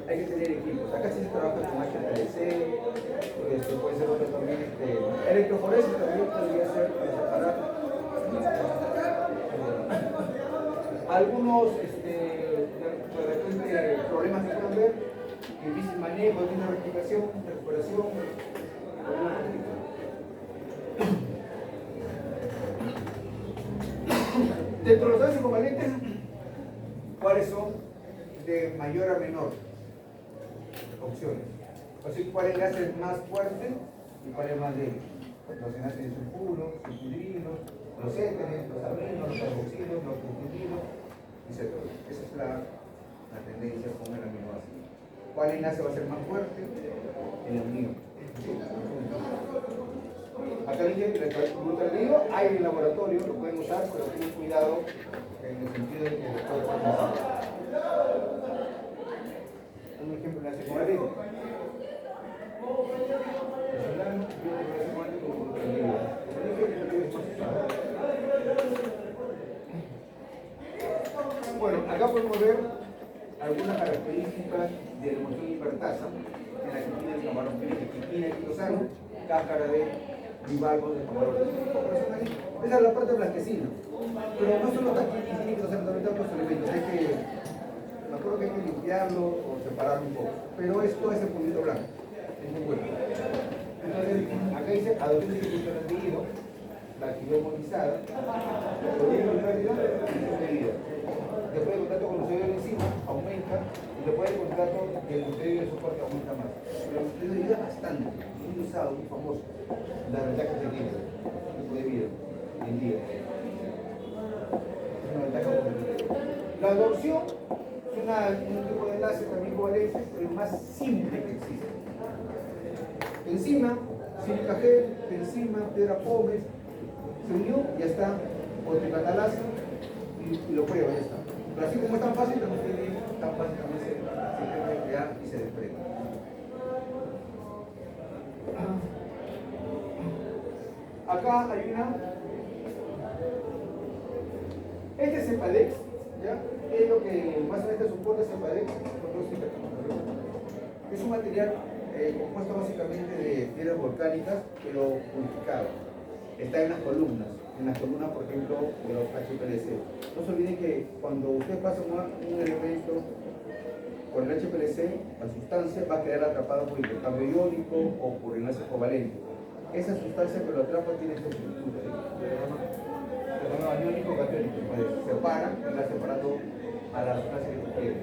hay que tener equipos. Acá sí se trabaja con HPLC, puede ser otro también, electroforesis también podría ser para separar. Algunos de repente problemas que pueden ver, difícil manejo, difícil replicación, recuperación, dentro de los gases covalentes, ¿cuáles son de mayor a menor? Opciones. O sea, ¿cuál es el gas más fuerte y cuál es más débil? Los enlaces de sulfuro, sulfidrilos, los éteres, los aminos, los carboxilos, los glutaminos, etc. Esa es la tendencia con el aminoácido. ¿Cuál enlace va a ser más fuerte? El amino. Acá dije que el glutatión hay en el laboratorio, lo pueden usar, pero tengan cuidado en el sentido de que después pueden usar. Un ejemplo en la secundaria. Bueno, acá podemos ver algunas características de la emulsión hipertasa en la que tiene el camarón quitina y quitosano, cáscara de bivalvos de camarón. Esa es la parte blanquecina. Pero no solo está aquí quitina y quitosano, también están otros elementos. Me acuerdo que hay que limpiarlo o separarlo un poco. Pero esto es el puntito blanco. Es muy bueno. Entonces, acá dice adopción de glutatión, la actividad monizada, después de contacto con el usuario de enzima aumenta y después de contacto el usuario de soporte aumenta más. Pero el usuario de vida bastante, muy usado, muy famoso. La ventaja que tiene, tipo de vida, en día. Es una ventaja competitiva. La adopción es un tipo de enlace también covalente, pero el más simple que existe. Enzima, sílica gel, enzima, piedra pómez, se unió, ya está, otrocatalasa y lo prueba, ya está. Pero así como es tan fácil, también se puede crear y se desprende. Acá hay una. Este es Cepadex, ¿ya? Es lo que más o menos soporta Cepadex. Es un material compuesto básicamente de piedras volcánicas, pero purificado. Está en las columnas, por ejemplo, de los HPLC. No se olviden que cuando usted pasa un elemento con el HPLC, la sustancia va a quedar atrapada por intercambio iónico o por enlace covalente. Esa sustancia que lo atrapa tiene esta estructura, se llama iónico catónico, pues separa y va separando a la sustancia que quiere.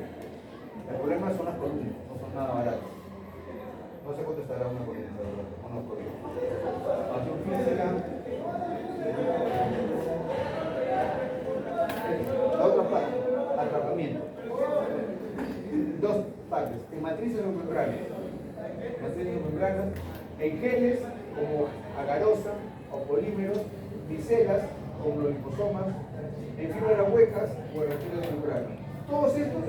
El problema son las columnas, no son nada baratas. No sé cuánto estará una columna, o no columna. Acción física. La otra parte, atrapamiento. Dos partes, en matrices o membranas. Matrices o membranas, en geles como agarosa o polímeros, micelas como los liposomas, en fibras huecas o en fibras de membrana. Todos estos,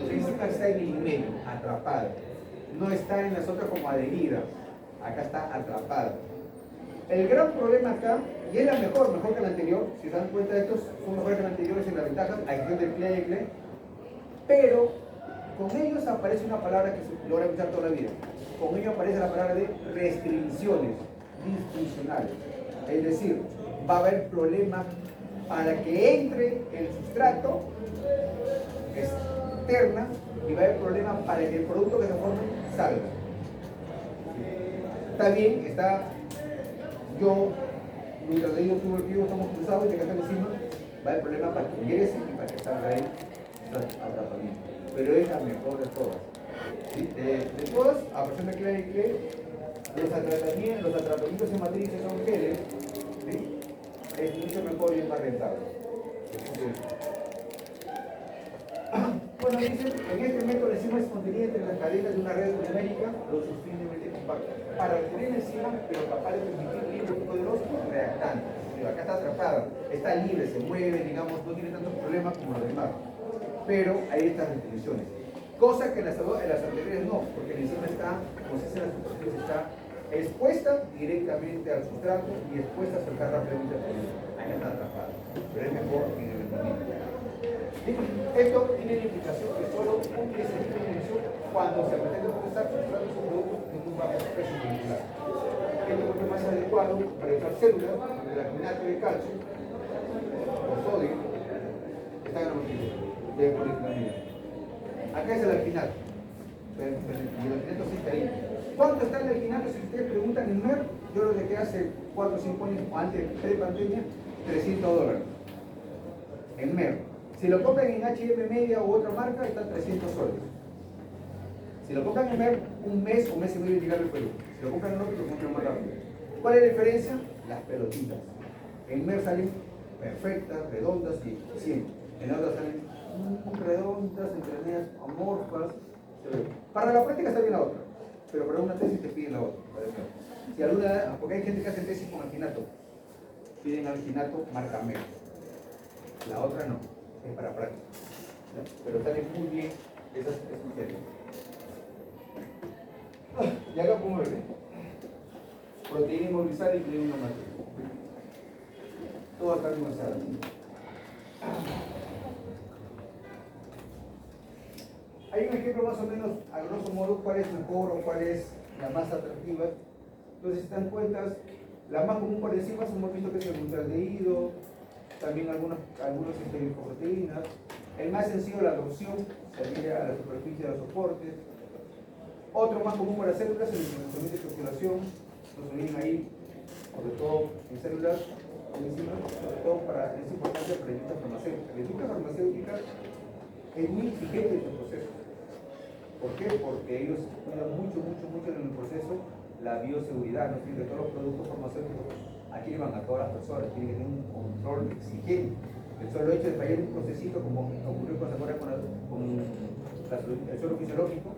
la enzima está en el medio, atrapada. No está en las otras como adherida. Acá está atrapada. El gran problema acá, y es la mejor que la anterior, si se dan cuenta de estos, son mejores que la anterior en la ventaja, adición del CLE, pero con ellos aparece una palabra que se logra escuchar toda la vida. Con ellos aparece la palabra de restricciones disfuncionales. Es decir, va a haber problemas para que entre el sustrato externa y va a haber problemas para que el producto que se forme salga. Está bien, está yo, mientras de ellos tuve el vivo, estamos cruzados y te quedan encima, va a haber problema para que ingrese y para que salga ahí atrapamiento. Pero es la mejor de todas. ¿Sí? De todas, a pesar de que los atrapamientos en matrices son geles, ¿sí? Es mucho mejor y es más rentable. Bueno, dicen, en este método la enzima es contenida entre las cadenas de una red numérica lo suficientemente compacta para tener enzima, pero capaz de permitir libre poderoso reactante. Acá está atrapada. está libre, se mueve, digamos, no tiene tantos problemas como los demás. Pero hay estas restricciones. Cosa que en las anteriores no, porque la enzima está, como se dice en las superficies, está expuesta directamente al sustrato y expuesta a saltar rápidamente al polímero. Ahí está atrapada. Pero es mejor en el rendimiento. Esto tiene la implicación que solo cumple ese tipo de función cuando se pretende procesar sustratos o productos de muy bajo peso molecular. Esto es más adecuado para usar células donde el alginato de calcio o sodio están en la motilidad de polimetalina. Acá es el alginato. El alginato sí está ahí. ¿Cuánto está el alginato? Si ustedes preguntan en MER, yo lo dejé hace 4 o 5 años, antes de pre-pandemia, $300. En MER. Si lo compran en H&M Media u otra marca, están 300 soles. Si lo compran en MER, un mes o mes y medio llegar al Perú. Si lo compran en otro, lo compran más rápido. ¿Cuál es la diferencia? Las pelotitas. En MER salen perfectas, redondas y 100. En la otra salen redondas, entre medias amorfas. Para la práctica está bien la otra, pero para una tesis te piden la otra. Si alguna, porque hay gente que hace tesis con alginato, piden alginato marca MER. La otra no, es para práctica. Pero salen muy bien esas materias. Y acá podemos ver proteína inmovilizada y una materia. Todo acá almacenado. Hay un ejemplo más o menos, a grosso modo, cuál es mejor o cuál es la más atractiva. Entonces, si dan cuentas, la más común por encima hemos visto que es el glutaldehído, también algunos lipoproteínas. El más sencillo, la adopción, se adhiere a la superficie de los soportes. Otro más común para células, el inhibidor de circulación, nos unen ahí, sobre todo en células, sobre todo es importante para la industria farmacéutica. La industria farmacéutica es muy exigente en su proceso. ¿Por qué? Porque ellos cuidan mucho en el proceso la bioseguridad, ¿no? De todos los productos farmacéuticos. Aquí van a todas las personas, tienen que tener un control exigente. El solo hecho de fallar un procesito, como ocurrió con el suelo fisiológico,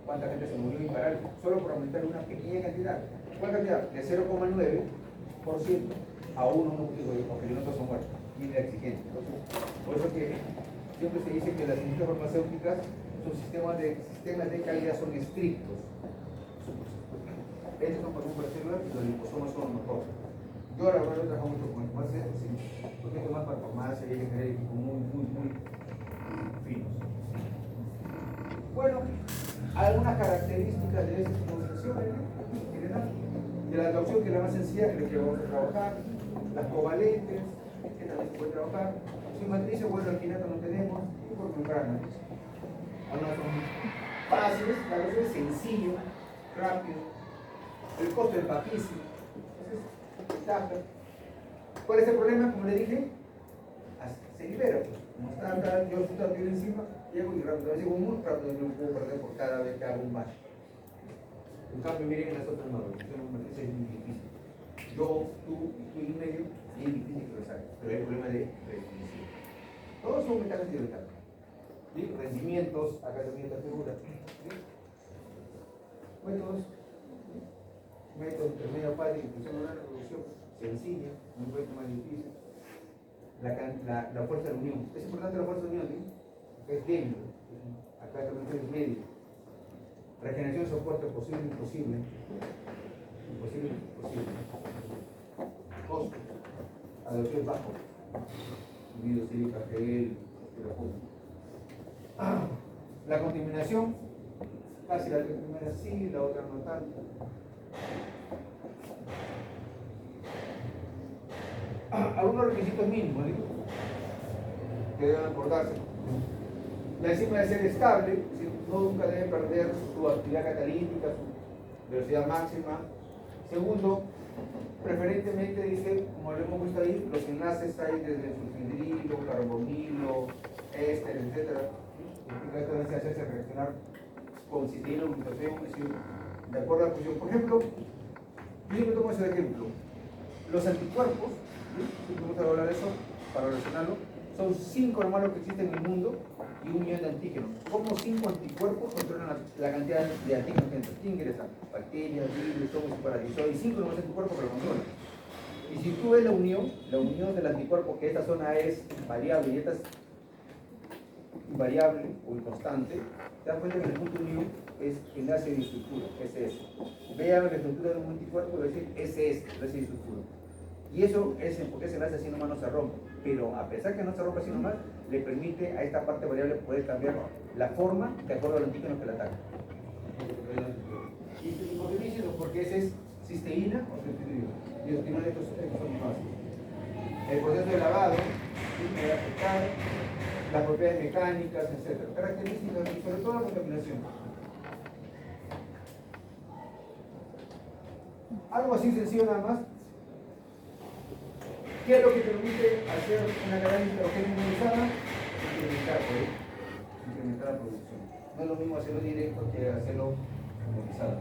cuánta gente se murió imparable, solo por aumentar una pequeña cantidad. ¿Cuál cantidad? De 0,9% a 1, porque no todos son muertos. Y la exigente. Entonces, por eso que siempre se dice que las industrias farmacéuticas, sus sistemas de calidad son estrictos. Estos son para células y los liposomas son los mejores. Yo ahora he trabajado mucho con farmacia, porque esto más para farmacia y hay que tener equipos muy finos. Bueno, algunas características de esta organización en general. De la adopción, que es la más sencilla, que es la que vamos a trabajar. Las covalentes, que también se puede trabajar. Sin matrices, bueno, alginato no tenemos, y por membrana. Algunas son fáciles, la otra es sencillo, rápido. El costo es bajísimo. Entonces, ¿cuál es el problema? Como le dije, se libera. Como está acá, yo estoy aquí encima, llego y rápido, a veces muy rápido me puedo perder por cada vez que hago un baño. En cambio, miren en las otras matrices, es muy difícil. Yo, tú y tú en medio, y es difícil que lo saques, pero hay problema de definición. Todos son metales de metal. ¿Sí? Rendimientos, acá también está figura. ¿Sí? Métodos de media parte, inclusión oral, revolución sencilla, un poquito más difícil. La fuerza de unión. Es importante la fuerza de unión, ¿sí? Es débil. Acá también es medio. Regeneración de soporte posible, imposible. Imposible. Costo. Adopción bajo. Unido sílica, gel, la contaminación, casi la primera sí, la otra no tanto. Algunos requisitos mínimos, ¿digo? Que deben acordarse. La enzima debe ser estable, nunca debe perder su actividad catalítica, su velocidad máxima. Segundo, preferentemente dice, como lo hemos visto ahí, los enlaces hay desde sulfidrilo, carbonilo, éster, etc. Esta debe hacerse reaccionar con citrina o glutatión, es decir, de acuerdo a la función. Por ejemplo, yo siempre tomo ese ejemplo. Los anticuerpos, si vamos a hablar de eso para relacionarlo, son 5 hermanos que existen en el mundo y 1 millón de antígenos. ¿Cómo 5 anticuerpos controlan la cantidad de antígenos que ingresa? Bacterias, virus, hongos y parasitos. Y 5 nuevos anticuerpos que lo controlan. Y si tú ves la unión del anticuerpo, que esta zona es variable y esta es invariable o inconstante, te das cuenta que el punto de unión es enlace de estructura, SS. Vean la estructura de un anticuerpo y decir SS, enlace de estructura. Y eso es porque ese enlace así nomás no se rompe. Pero a pesar que no se rompe así nomás, le permite a esta parte variable poder cambiar la forma de acuerdo al antígeno que la ataca. ¿Y por qué me dicen? Porque ese es cisteína o cisteína. Y los tiene estos son fáciles. El proceso de lavado puede afectar las propiedades mecánicas, etc. Características y sobre todo la contaminación. Algo así sencillo nada más. ¿Qué es lo que permite hacer una cadena nitrogéneo ionizada? Incrementar la producción. No es lo mismo hacerlo directo que hacerlo ionizado.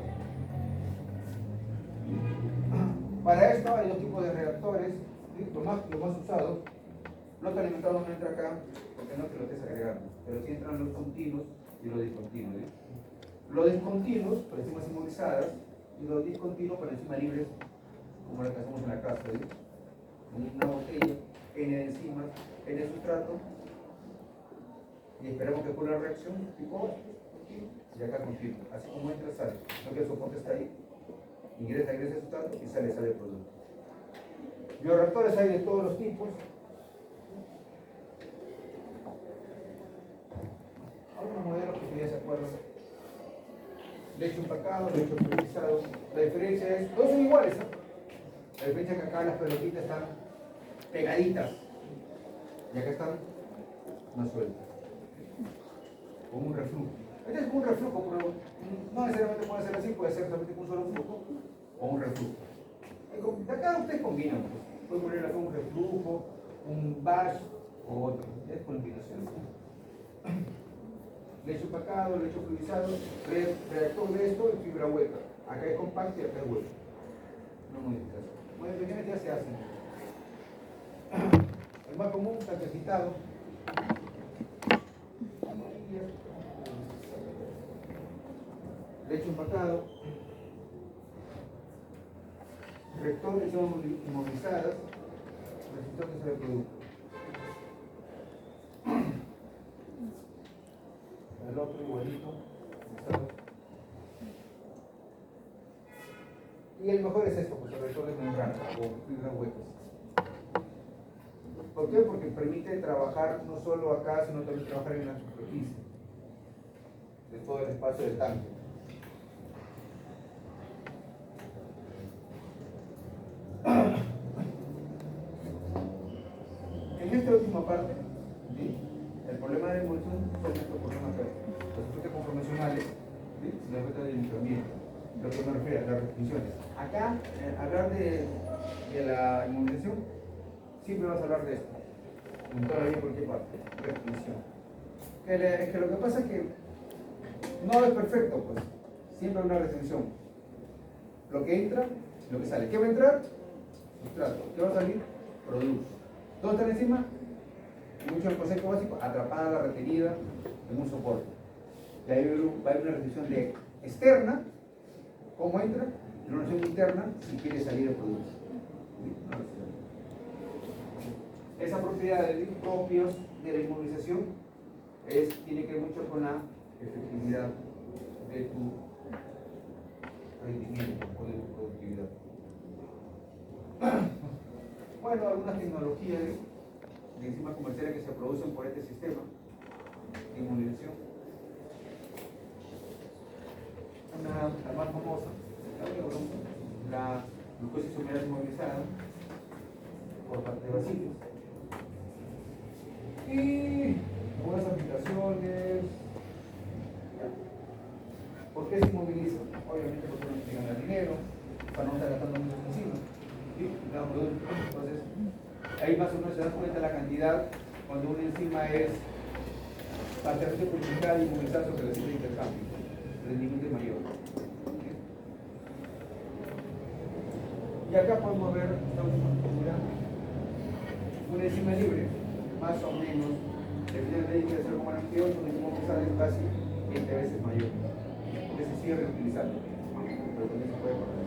Para esto hay dos tipos de reactores. ¿Sí? Lo más usado, no te alimentado no entra acá porque no te lo estés agregando, pero sí entran los continuos y los discontinuos. ¿Sí? Los discontinuos por enzimas inmovilizadas y los discontinuos por enzimas libres, como la que hacemos en la casa. ¿Sí? Una botella, N de enzimas, N de sustrato, y esperamos que ocurra la reacción tipo y acá continúa. Así como entra, sale. No que el soporte está ahí, ingresa el sustrato y sale el producto. Bioreactores hay de todos los tipos. Algunos modelos que ya se acuerdan. Leche empacado, leche pasteurizado. La diferencia es, todos son iguales, ¿no? La diferencia es que acá las pelotitas están pegaditas y acá están más sueltas. Como un reflujo. Este es como un reflujo, pero no necesariamente puede ser así, puede ser solamente con un solo flujo o un reflujo. Acá ustedes combinan, pues. Pueden poner acá un reflujo, un batch o otro. Es combinación. Lecho empacado, lecho fluidizado, reactor de esto y fibra hueca. Acá es compacto y acá es hueco. No modificación. Modificaciones ya se hacen. El más común, calcetitado. Lecho empacado. Reactores son inmovilizadas, resistentes al producto. El otro igualito. Y el mejor es esto, pues el reactor de membrana o fibras huecas. ¿Por qué? Porque permite trabajar no solo acá, sino también trabajar en la superficie de todo el espacio del tanque. En esta última parte, ¿sí? El problema de emulsión son estos problemas acá. Los efectos conformacionales, ¿sí? Los efectos de limitamiento, lo que me refiero a las restricciones. Acá, hablar de la inmunización, siempre vas a hablar de esto. En toda la vida, en cualquier parte. Restricción. Es que lo que pasa es que no es perfecto, pues. Siempre hay una restricción. Lo que entra, lo que sale. ¿Qué va a entrar? Sustrato. ¿Qué va a salir? Producto. ¿Dónde está encima? Mucho el concepto básico, atrapada, retenida en un soporte. Y ahí va a haber una restricción de externa, ¿cómo entra? Y una restricción interna, si quiere salir el producto. Esas propiedades propias de la inmovilización tiene que ver mucho con la efectividad de tu rendimiento o de tu productividad. Bueno, algunas tecnologías de enzimas comerciales que se producen por este sistema de inmovilización. La más famosa, la glucosa isomerasa inmovilizada por parte de Bacilos. Y algunas aplicaciones. ¿Por qué se inmoviliza? Obviamente porque no tienen dinero, para no estar gastando muchos enzimas. ¿Sí? Entonces, ahí más o menos se dan cuenta la cantidad cuando una enzima es parcialmente purificada y inmovilizada sobre el sitio de intercambio. El rendimiento es mayor. ¿Sí? Y acá podemos ver esta última figura. Una enzima libre, más o menos, definitivamente de 0,98, una enzima inmovilizada es casi 20 veces mayor. Porque se sigue reutilizando. Pero también se puede correr.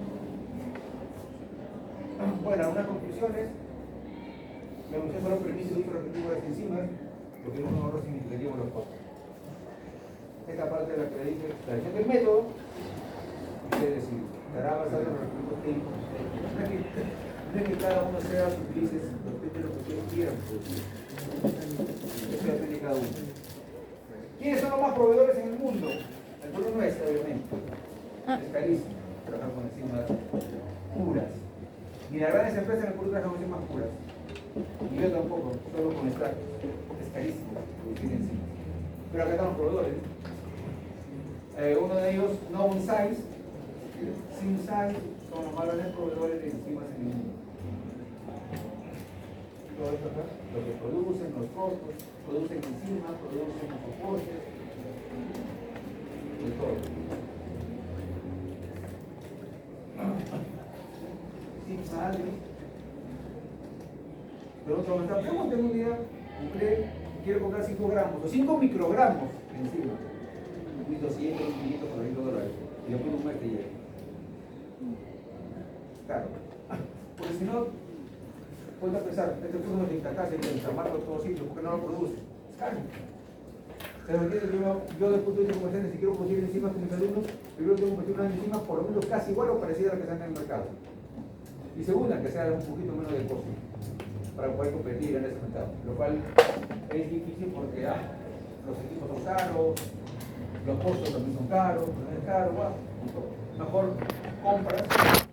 Bueno, algunas conclusiones. La Comisión para un permiso de uso repetitivo de las enzimas, lo que es un ahorro significativo en los costos. Esta parte de la que le dice la decisión del método, es decir, estará basado en los respectivos tiempos. No es que cada uno sea utilice respecto a lo que ustedes quieran producir. Eso depende de cada uno. ¿Quiénes son los más proveedores en el mundo? El mundo no es, obviamente. Es carísimo trabajar con enzimas puras. Ni las grandes empresas en el Perú trabajan con enzimas puras. Y yo tampoco, solo con extractos. Es carísimo producir enzimas. Pero acá están los proveedores. Uno de ellos, No Size, Synsize, son los más grandes proveedores de enzimas en el mundo. Todo esto acá, lo que producen, los costos, producen enzimas, producen soportes, de todo. Synsize. Pero otro momento, pregúntame un día, usted quiere comprar 5 gramos o 5 microgramos de enzima. 1.200, 1.500 por $100. Y después un mes te llega. Claro. Porque si no, puedes pensar, este curso de Intacasa y de llamarlo a todos sitios, porque no lo produce. Es caro. Yo desde el punto de vista comercial, si quiero producir enzimas con mis alumnos, primero tengo que producir unas enzimas por lo menos casi igual o parecida a la que están en el mercado. Y segunda, que sea un poquito menos de costo para poder competir en ese mercado. Lo cual es difícil porque los equipos son caros, los costos también son caros, no es caro, bueno, mejor compras